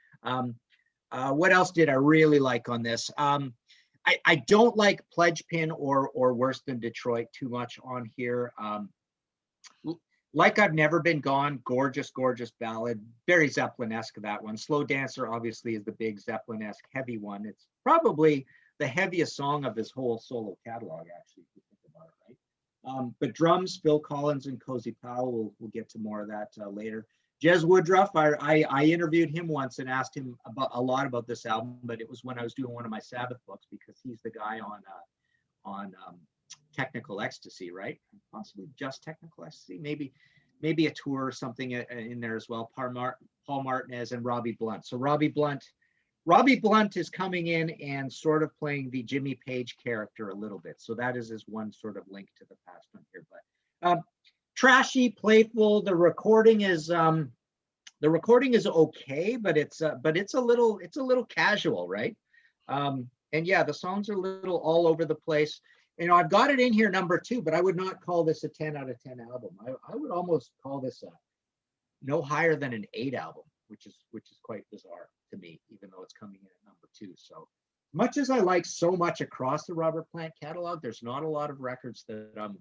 Speaker 2: What else did I really like on this? I don't like Pledge Pin or Worse Than Detroit too much on here. Like I've Never Been Gone, gorgeous, gorgeous ballad. Very Zeppelin-esque, that one. Slow Dancer obviously is the big Zeppelin-esque heavy one. It's probably the heaviest song of his whole solo catalog, actually, if you think about it, right? But drums, Phil Collins and Cozy Powell, we'll get to more of that later. Jez Woodruff, I interviewed him once and asked him about a lot about this album, but it was when I was doing one of my Sabbath books, because he's the guy on Technical Ecstasy, right? Possibly just Technical Ecstasy, maybe a tour or something in there as well. Paul Martinez and Robbie Blunt. So Robbie Blunt is coming in and sort of playing the Jimmy Page character a little bit. So that is his one sort of link to the past on here. But trashy, playful. The recording is okay, but it's a little casual, right? And yeah, the songs are a little all over the place. You know, I've got it in here number 2, but I would not call this a 10 out of 10 album. I would almost call this a no higher than an 8 album, which is quite bizarre to me, even though it's coming in at number 2. So much as I like so much across the Robert Plant catalog, there's not a lot of records that I'm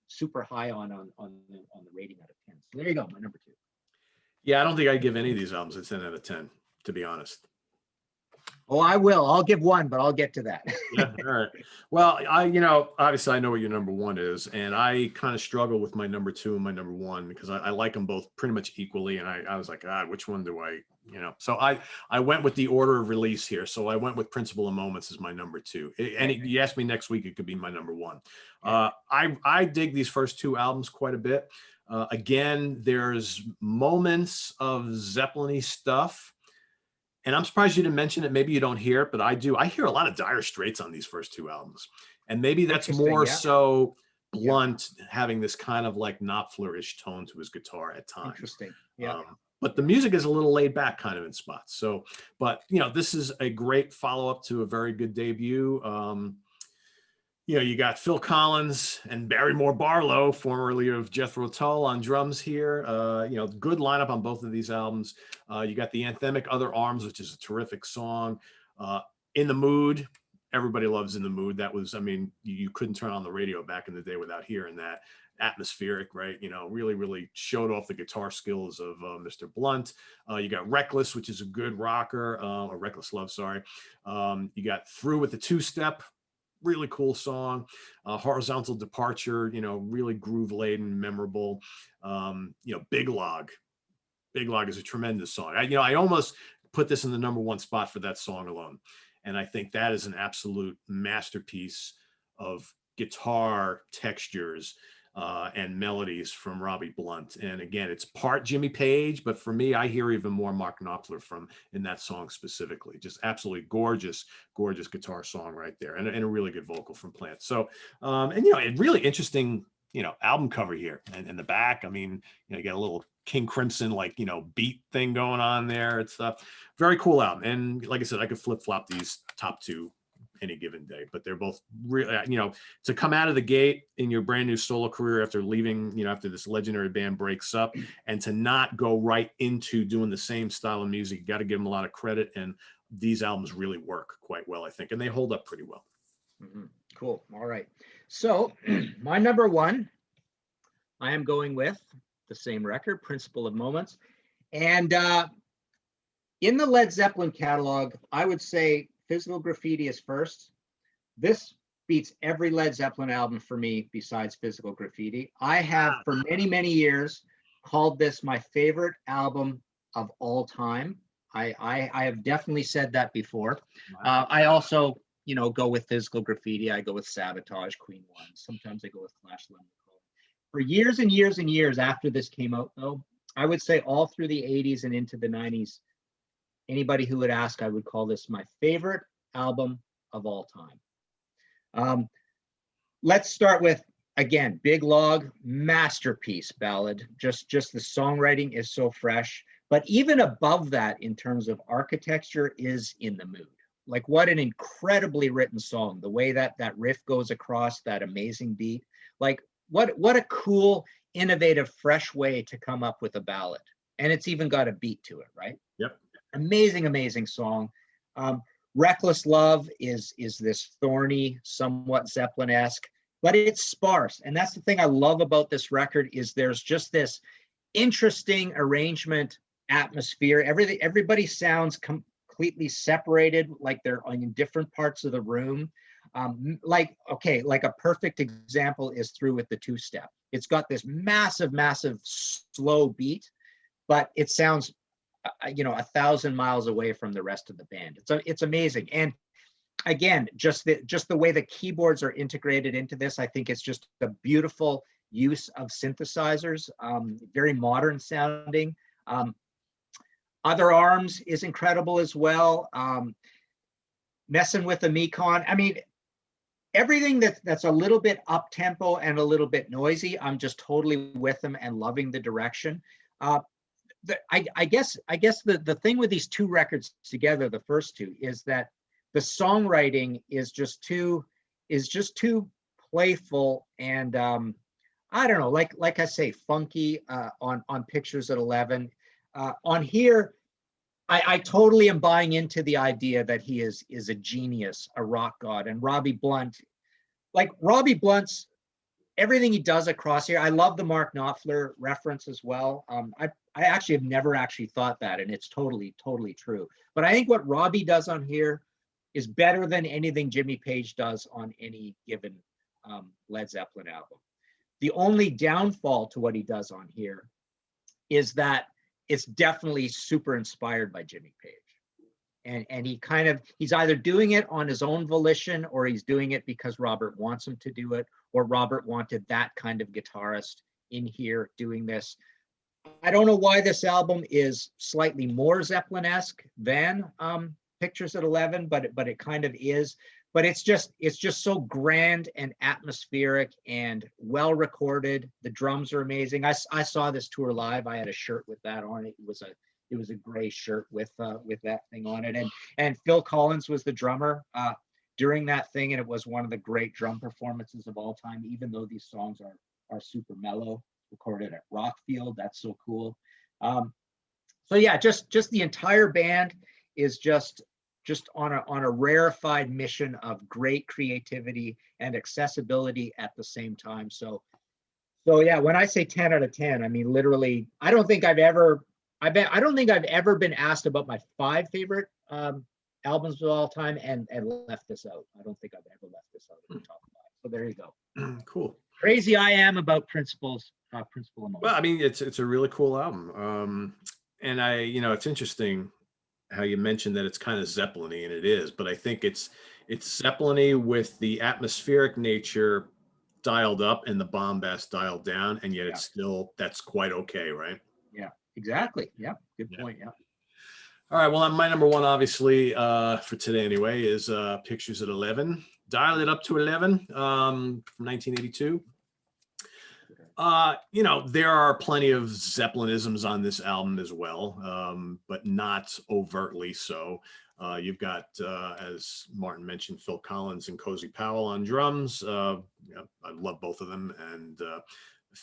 Speaker 2: super high on the rating out of 10. So there you go, my number 2.
Speaker 1: Yeah, I don't think I'd give any of these albums a 10 out of 10, to be honest.
Speaker 2: Oh, I will. I'll give 1, but I'll get to that.
Speaker 1: Yeah, all right. Well, obviously I know what your number 1 is, and I kind of struggle with my number 2 and my number 1 because I like them both pretty much equally. And I was like, which one do I, so I went with the order of release here. So I went with Principle of Moments as my number 2. And you asked me next week, it could be my number 1. I dig these first 2 albums quite a bit. Again, there's moments of Zeppelin-y stuff. And I'm surprised you didn't mention it. Maybe you don't hear it, but I do. I hear a lot of Dire Straits on these first 2 albums. And maybe that's more so Blunt having this kind of like Knopfler-ish tone to his guitar at times.
Speaker 2: Interesting. Yeah.
Speaker 1: But the music is a little laid back kind of in spots. So, but this is a great follow-up to a very good debut. You got Phil Collins and Barrymore Barlow, formerly of Jethro Tull, on drums here. Good lineup on both of these albums. You got the anthemic Other Arms, which is a terrific song. In the Mood, everybody loves In the Mood. That was, you couldn't turn on the radio back in the day without hearing that. Atmospheric, right? Really, really showed off the guitar skills of Mr. Blunt. You got Reckless, which is a good rocker, or Reckless Love, sorry. You got Through with the Two-Step. Really cool song. Horizontal Departure, really groove laden, memorable. Big Log is a tremendous song. I almost put this in the number 1 spot for that song alone. And I think that is an absolute masterpiece of guitar textures and melodies from Robbie Blunt. And again, it's part Jimmy Page, but for me, I hear even more Mark Knopfler in that song specifically. Just absolutely gorgeous, gorgeous guitar song right there, and a really good vocal from Plant. So, a really interesting, album cover here, and in the back, you got a little King Crimson beat thing going on there. It's very cool album, and like I said, I could flip flop these top 2 any given day, but they're both really, to come out of the gate in your brand new solo career after leaving, after this legendary band breaks up, and to not go right into doing the same style of music, you got to give them a lot of credit. And these albums really work quite well, I think, and they hold up pretty well.
Speaker 2: Mm-hmm. Cool. All right. So my number 1, I am going with the same record, Principle of Moments. And in the Led Zeppelin catalog, I would say Physical Graffiti is first. This beats every Led Zeppelin album for me besides Physical Graffiti. I have for many, many years called this my favorite album of all time. I have definitely said that before. I also, go with Physical Graffiti. I go with Sabotage, Queen One. Sometimes I go with Clash Lemon. For years and years and years after this came out, though, I would say all through the 80s and into the 90s, anybody who would ask, I would call this my favorite album of all time. Let's start with, again, Big Log, masterpiece ballad. Just the songwriting is so fresh. But even above that, in terms of architecture, is In the Mood. like what an incredibly written song. The way that that riff goes across that amazing beat. Like what a cool, innovative, fresh way to come up with a ballad. And it's even got a beat to it, right?
Speaker 1: Yep.
Speaker 2: Amazing, amazing song. Reckless Love is this thorny, somewhat Zeppelin-esque, but it's sparse. And that's the thing I love about this record is there's just this interesting arrangement, atmosphere. Everybody sounds completely separated, like they're in different parts of the room. Like a perfect example is Through with the Two-Step. It's got this massive, massive slow beat, but it sounds 1,000 miles away from the rest of the band. It's amazing. And again, just the way the keyboards are integrated into this, I think it's just a beautiful use of synthesizers, very modern sounding. Other Arms is incredible as well. Messing with the Mekon. I mean, everything that's a little bit up tempo and a little bit noisy, I'm just totally with them and loving the direction. I guess the thing with these two records together, the first two, is that the songwriting is just too playful and I don't know, like I say, funky on Pictures at 11. On here, I totally am buying into the idea that he is a genius, a rock god, and Robbie Blunt's everything he does across here. I love the Mark Knopfler reference as well. I actually have never actually thought that, and it's totally true. But I think what Robbie does on here is better than anything Jimmy Page does on any given Led Zeppelin album. The only downfall to what he does on here is that it's definitely super inspired by Jimmy Page. And he's either doing it on his own volition, or he's doing it because Robert wants him to do it, or Robert wanted that kind of guitarist in here doing this. I don't know why this album is slightly more Zeppelin-esque than Pictures at 11, but it kind of is. But it's just so grand and atmospheric and well recorded. The drums are amazing. I saw this tour live. I had a shirt with that on it. It was a gray shirt with that thing on it. And Phil Collins was the drummer during that thing, and it was one of the great drum performances of all time. Even though these songs are super mellow, recorded at Rockfield. That's so cool. So yeah, just the entire band is just on a rarefied mission of great creativity and accessibility at the same time. So yeah, when I say 10 out of 10, I mean literally. I don't think I've ever been asked about my 5 favorite albums of all time and left this out. I don't think I've ever left this out in the top 5. So there you go.
Speaker 1: Cool.
Speaker 2: Crazy I am about Principles. Principle.
Speaker 1: Well, I mean, it's a really cool album. And it's interesting how you mentioned that it's kind of Zeppelin-y, and it is, but I think it's Zeppelin-y with the atmospheric nature dialed up and the bombast dialed down, and yet it's still, that's quite okay, right?
Speaker 2: Yeah, exactly. Yeah, good point. Yeah.
Speaker 1: All right, well, my number one, obviously, for today anyway, is Pictures at 11. Dial It Up to 11 from 1982. There are plenty of Zeppelinisms on this album as well, but not overtly so. You've got, as Martin mentioned, Phil Collins and Cozy Powell on drums. I love both of them. And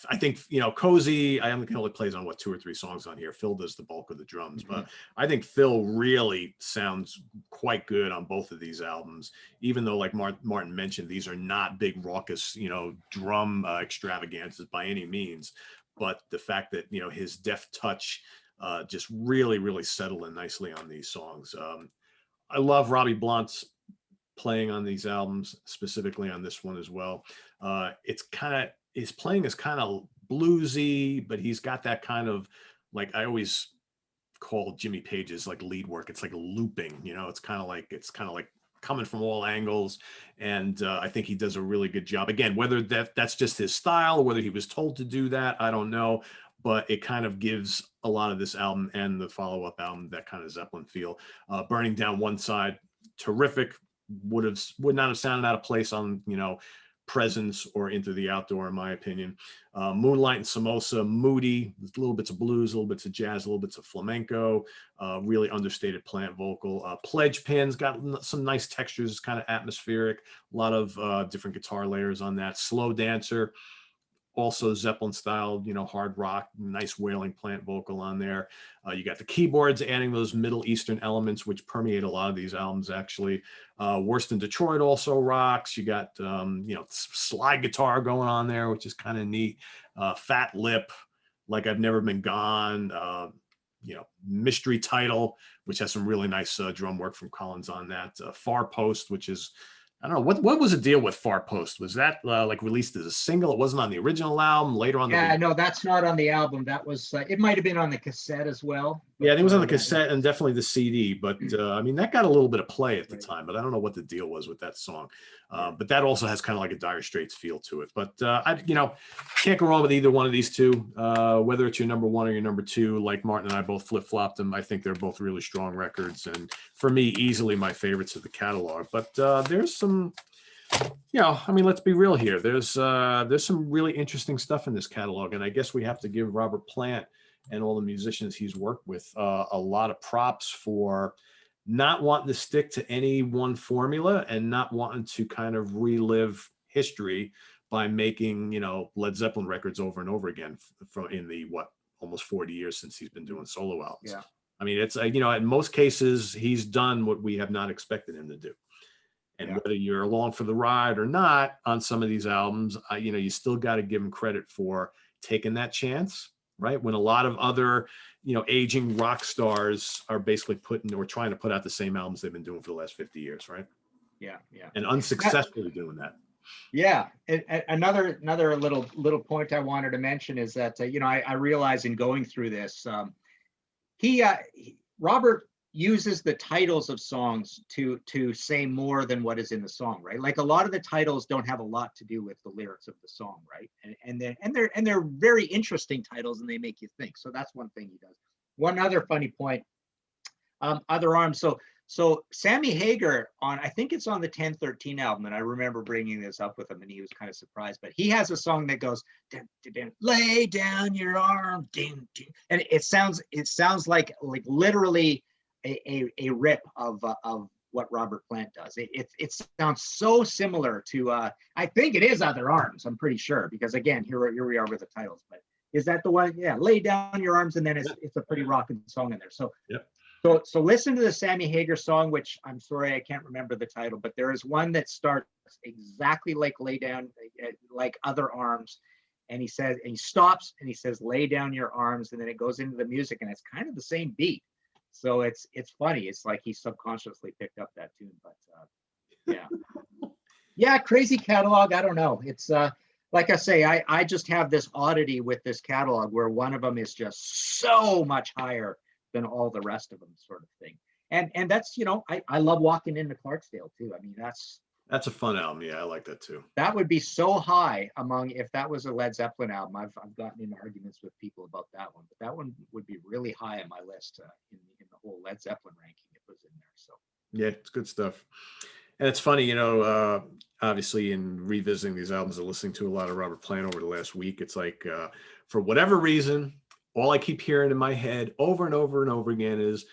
Speaker 1: I think, Cozy, I can only plays on 2 or 3 songs on here. Phil does the bulk of the drums, but I think Phil really sounds quite good on both of these albums, even though, like Martin mentioned, these are not big raucous, drum extravaganzas by any means. But the fact that, his deft touch just really, really settled in nicely on these songs. I love Robbie Blunt's playing on these albums, specifically on this one as well. His playing is kind of bluesy, but he's got that kind of, like, I always call Jimmy Page's like lead work. It's like looping, it's kind of like coming from all angles. And I think he does a really good job. Again, whether that's just his style or whether he was told to do that, I don't know, but it kind of gives a lot of this album and the follow-up album that kind of Zeppelin feel. Burning Down One Side, terrific. Would not have sounded out of place on, presence or into the outdoor, in my opinion. Moonlight and Samosa, moody, little bits of blues, little bits of jazz, little bits of flamenco, really understated Plant vocal. Pledge Pin's got some nice textures, it's kind of atmospheric, a lot of different guitar layers on that. Slow Dancer, also Zeppelin style, you know, hard rock, nice wailing Plant vocal on there. You got the keyboards adding those Middle Eastern elements, which permeate a lot of these albums, actually. Worst in Detroit also rocks. You got, you know, slide guitar going on there, which is kind of neat. Fat Lip, Like I've Never Been Gone. You know, Mystery Title, which has some really nice drum work from Collins on that. Far Post, which is, I don't know, what was the deal with Far Post? Was that like released as a single? It wasn't on the original album. Later on,
Speaker 2: Yeah, no, that's not on the album. That was it might have been on the cassette as well.
Speaker 1: Yeah, I think it was on the cassette and definitely the CD. But I mean, that got a little bit of play at the time. But I don't know what the deal was with that song. But that also has kind of like a Dire Straits feel to it. But I, you know, can't go wrong with either one of these two. Whether it's your number one or your number two, like Martin and I both flip flopped them. I think they're both really strong records, and for me, easily my favorites of the catalog. But there's some, you know, I mean, let's be real here. There's some really interesting stuff in this catalog, and I guess we have to give Robert Plant and all the musicians he's worked with a lot of props for not wanting to stick to any one formula and not wanting to kind of relive history by making, you know, Led Zeppelin records over and over again from in the almost 40 years since he's been doing solo albums.
Speaker 2: Yeah.
Speaker 1: I mean, it's you know, in most cases he's done what we have not expected him to do. And whether you're along for the ride or not on some of these albums, you know, you still got to give him credit for taking that chance, right? When a lot of other, you know, aging rock stars are basically putting or trying to put out the same albums they've been doing for the last 50 years, right?
Speaker 2: Yeah, yeah.
Speaker 1: And unsuccessfully doing that.
Speaker 2: Yeah. Another little point I wanted to mention is that, you know, I realize in going through this, Robert uses the titles of songs to say more than what is in the song, right? Like a lot of the titles don't have a lot to do with the lyrics of the song, right? And they're very interesting titles, and they make you think. So that's one thing he does. One other funny point, Other Arms. So Sammy Hagar I think it's on the 1013 album, and I remember bringing this up with him, and he was kind of surprised. But he has a song that goes, dun, dun, dun, lay down your arm, ding, ding. And it sounds like literally a rip of what Robert Plant does. It sounds so similar to I think it is Other Arms. I'm pretty sure, because again, here we are with the titles. But is that the one? Yeah, lay down your arms, and then it's a pretty rocking song in there. So
Speaker 1: yep.
Speaker 2: So listen to the Sammy Hagar song, which I'm sorry I can't remember the title, but there is one that starts exactly like Lay Down, like Other Arms, and he stops and he says, lay down your arms, and then it goes into the music, and it's kind of the same beat. So it's funny. It's like he subconsciously picked up that tune, but yeah, crazy catalog. I don't know. It's like I say, I just have this oddity with this catalog where one of them is just so much higher than all the rest of them, sort of thing. And that's, you know, I love Walking into Clarksdale too. I mean, that's
Speaker 1: a fun album. Yeah, I like that too.
Speaker 2: That would be so high if that was a Led Zeppelin album. I've gotten into arguments with people about that one, but that one would be really high on my list in the whole Led Zeppelin ranking. It was in there. So
Speaker 1: yeah, it's good stuff. And it's funny, you know, obviously in revisiting these albums and listening to a lot of Robert Plant over the last week, it's like for whatever reason, all I keep hearing in my head over and over and over again is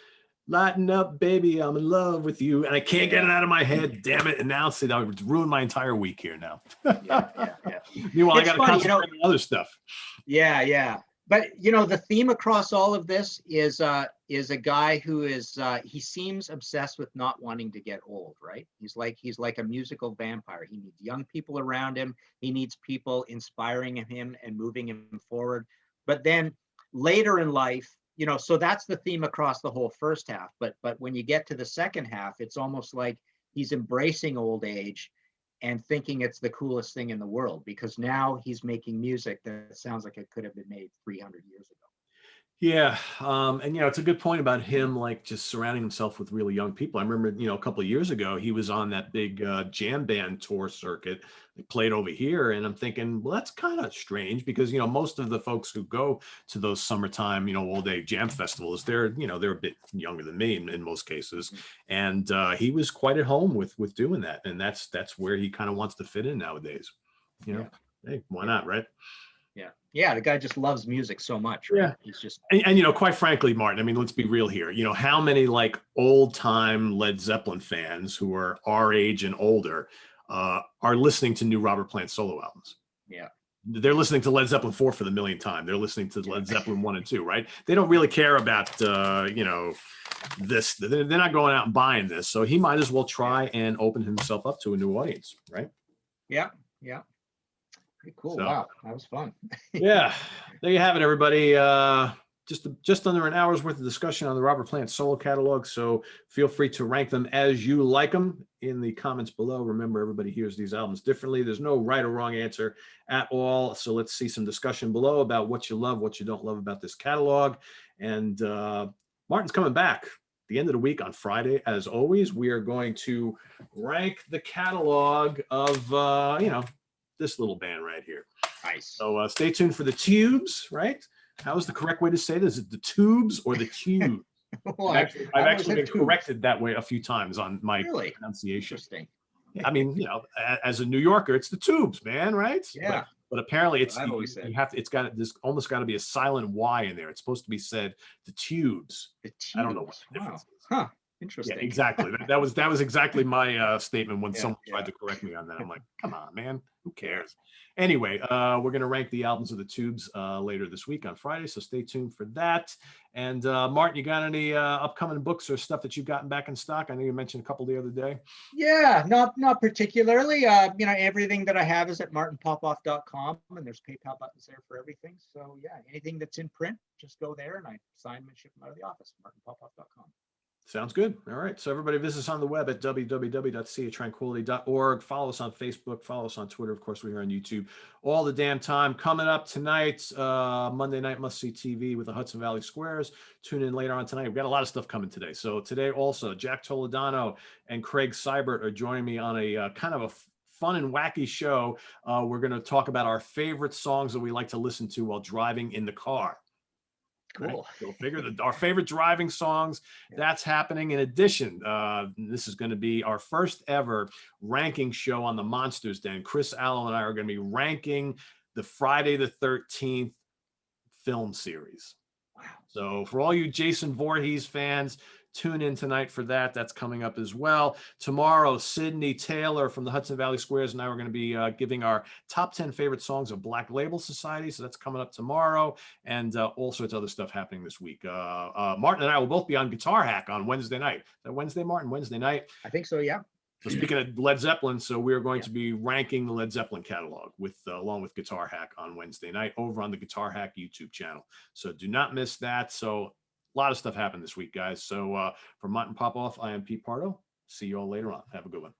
Speaker 1: lighten up, baby, I'm in love with you. And I can't get it out of my head. Damn it. And now it's ruined my entire week here now.
Speaker 2: Yeah.
Speaker 1: Meanwhile, I got to concentrate on other stuff.
Speaker 2: Yeah. But, you know, the theme across all of this is a guy who he seems obsessed with not wanting to get old, right? He's like a musical vampire. He needs young people around him. He needs people inspiring him and moving him forward. But then later in life, you know, so that's the theme across the whole first half. But when you get to the second half, it's almost like he's embracing old age and thinking it's the coolest thing in the world, because now he's making music that sounds like it could have been made 300 years ago.
Speaker 1: Yeah. And, you know, it's a good point about him, like just surrounding himself with really young people. I remember, you know, a couple of years ago, he was on that big jam band tour circuit. They played over here. And I'm thinking, well, that's kind of strange because, you know, most of the folks who go to those summertime, you know, all day jam festivals, they're a bit younger than me in most cases. And he was quite at home with doing that. And that's where he kind of wants to fit in nowadays. You know, hey, why not, right?
Speaker 2: Yeah, the guy just loves music so much, right?
Speaker 1: Yeah.
Speaker 2: He's just
Speaker 1: And you know, quite frankly, Martin, I mean, let's be real here. You know, how many like old time Led Zeppelin fans who are our age and older are listening to new Robert Plant solo albums?
Speaker 2: yeah.
Speaker 1: They're listening to Led Zeppelin 4 for the millionth time. They're listening to Led Zeppelin 1 and 2, right? They don't really care about, you know, this. They're not going out and buying this. So he might as well try and open himself up to a new audience, right?
Speaker 2: Yeah, yeah. Pretty cool.
Speaker 1: So,
Speaker 2: wow, that was fun.
Speaker 1: yeah, there you have it, everybody. Just under an hour's worth of discussion on the Robert Plant solo catalog. So feel free to rank them as you like them in the comments below. Remember, everybody hears these albums differently. There's no right or wrong answer at all. So let's see some discussion below about what you love, what you don't love about this catalog. And Martin's coming back the end of the week on Friday. As always, we are going to rank the catalog of, you know, this little band right here.
Speaker 2: Nice.
Speaker 1: So stay tuned for the Tubes, right? How is the correct way to say this? Is it the Tubes or the Tubes?
Speaker 2: Well,
Speaker 1: I've actually been
Speaker 2: Tubes.
Speaker 1: corrected that way a few times on my
Speaker 2: Really?
Speaker 1: pronunciation.
Speaker 2: Interesting.
Speaker 1: I mean, you know, as a New Yorker, it's the Tubes, man, right?
Speaker 2: Yeah.
Speaker 1: But apparently, it's
Speaker 2: I've always said.
Speaker 1: you have to. It's got there's almost got to be a silent Y in there. It's supposed to be said the Tubes.
Speaker 2: The Tubes.
Speaker 1: I don't know what the difference is.
Speaker 2: Huh. Interesting.
Speaker 1: Yeah, exactly. That was exactly my statement when
Speaker 2: Yeah,
Speaker 1: someone tried to correct me on that. I'm like, come on, man, who cares? Anyway, we're gonna rank the albums of the Tubes later this week on Friday, so stay tuned for that. And Martin, you got any upcoming books or stuff that you've gotten back in stock? I know you mentioned a couple the other day.
Speaker 2: Yeah, not particularly. You know, everything that I have is at martinpopoff.com, and there's PayPal buttons there for everything. So yeah, anything that's in print, just go there and I sign them and ship them out of the office. martinpopoff.com.
Speaker 1: Sounds good. All right. So everybody visit us on the web at www.seaoftranquility.org. Follow us on Facebook. Follow us on Twitter. Of course, we're here on YouTube all the damn time. Coming up tonight, Monday Night Must See TV with the Hudson Valley Squares. Tune in later on tonight. We've got a lot of stuff coming today. So today also, Jack Toledano and Craig Seibert are joining me on a kind of a fun and wacky show. We're going to talk about our favorite songs that we like to listen to while driving in the car.
Speaker 2: Cool.
Speaker 1: Right? So figure that our favorite driving songs, that's happening. In addition, this is going to be our first ever ranking show on the Monsters Den. Chris Allen and I are going to be ranking the Friday the 13th film series.
Speaker 2: Wow.
Speaker 1: So for all you Jason Voorhees fans, tune in tonight for that. That's coming up as well. Tomorrow, Sydney Taylor from the Hudson Valley Squares and I are going to be giving our top 10 favorite songs of Black Label Society. So that's coming up tomorrow, and all sorts of other stuff happening this week. Martin and I will both be on Guitar Hack on Wednesday night. Is that Wednesday, Martin? Wednesday night?
Speaker 2: I think so, yeah.
Speaker 1: So speaking of Led Zeppelin, so we're going to be ranking the Led Zeppelin catalog with along with Guitar Hack on Wednesday night over on the Guitar Hack YouTube channel. So do not miss that. So a lot of stuff happened this week, guys. So for Martin Popoff, I am Pete Pardo. See you all later on. Have a good one.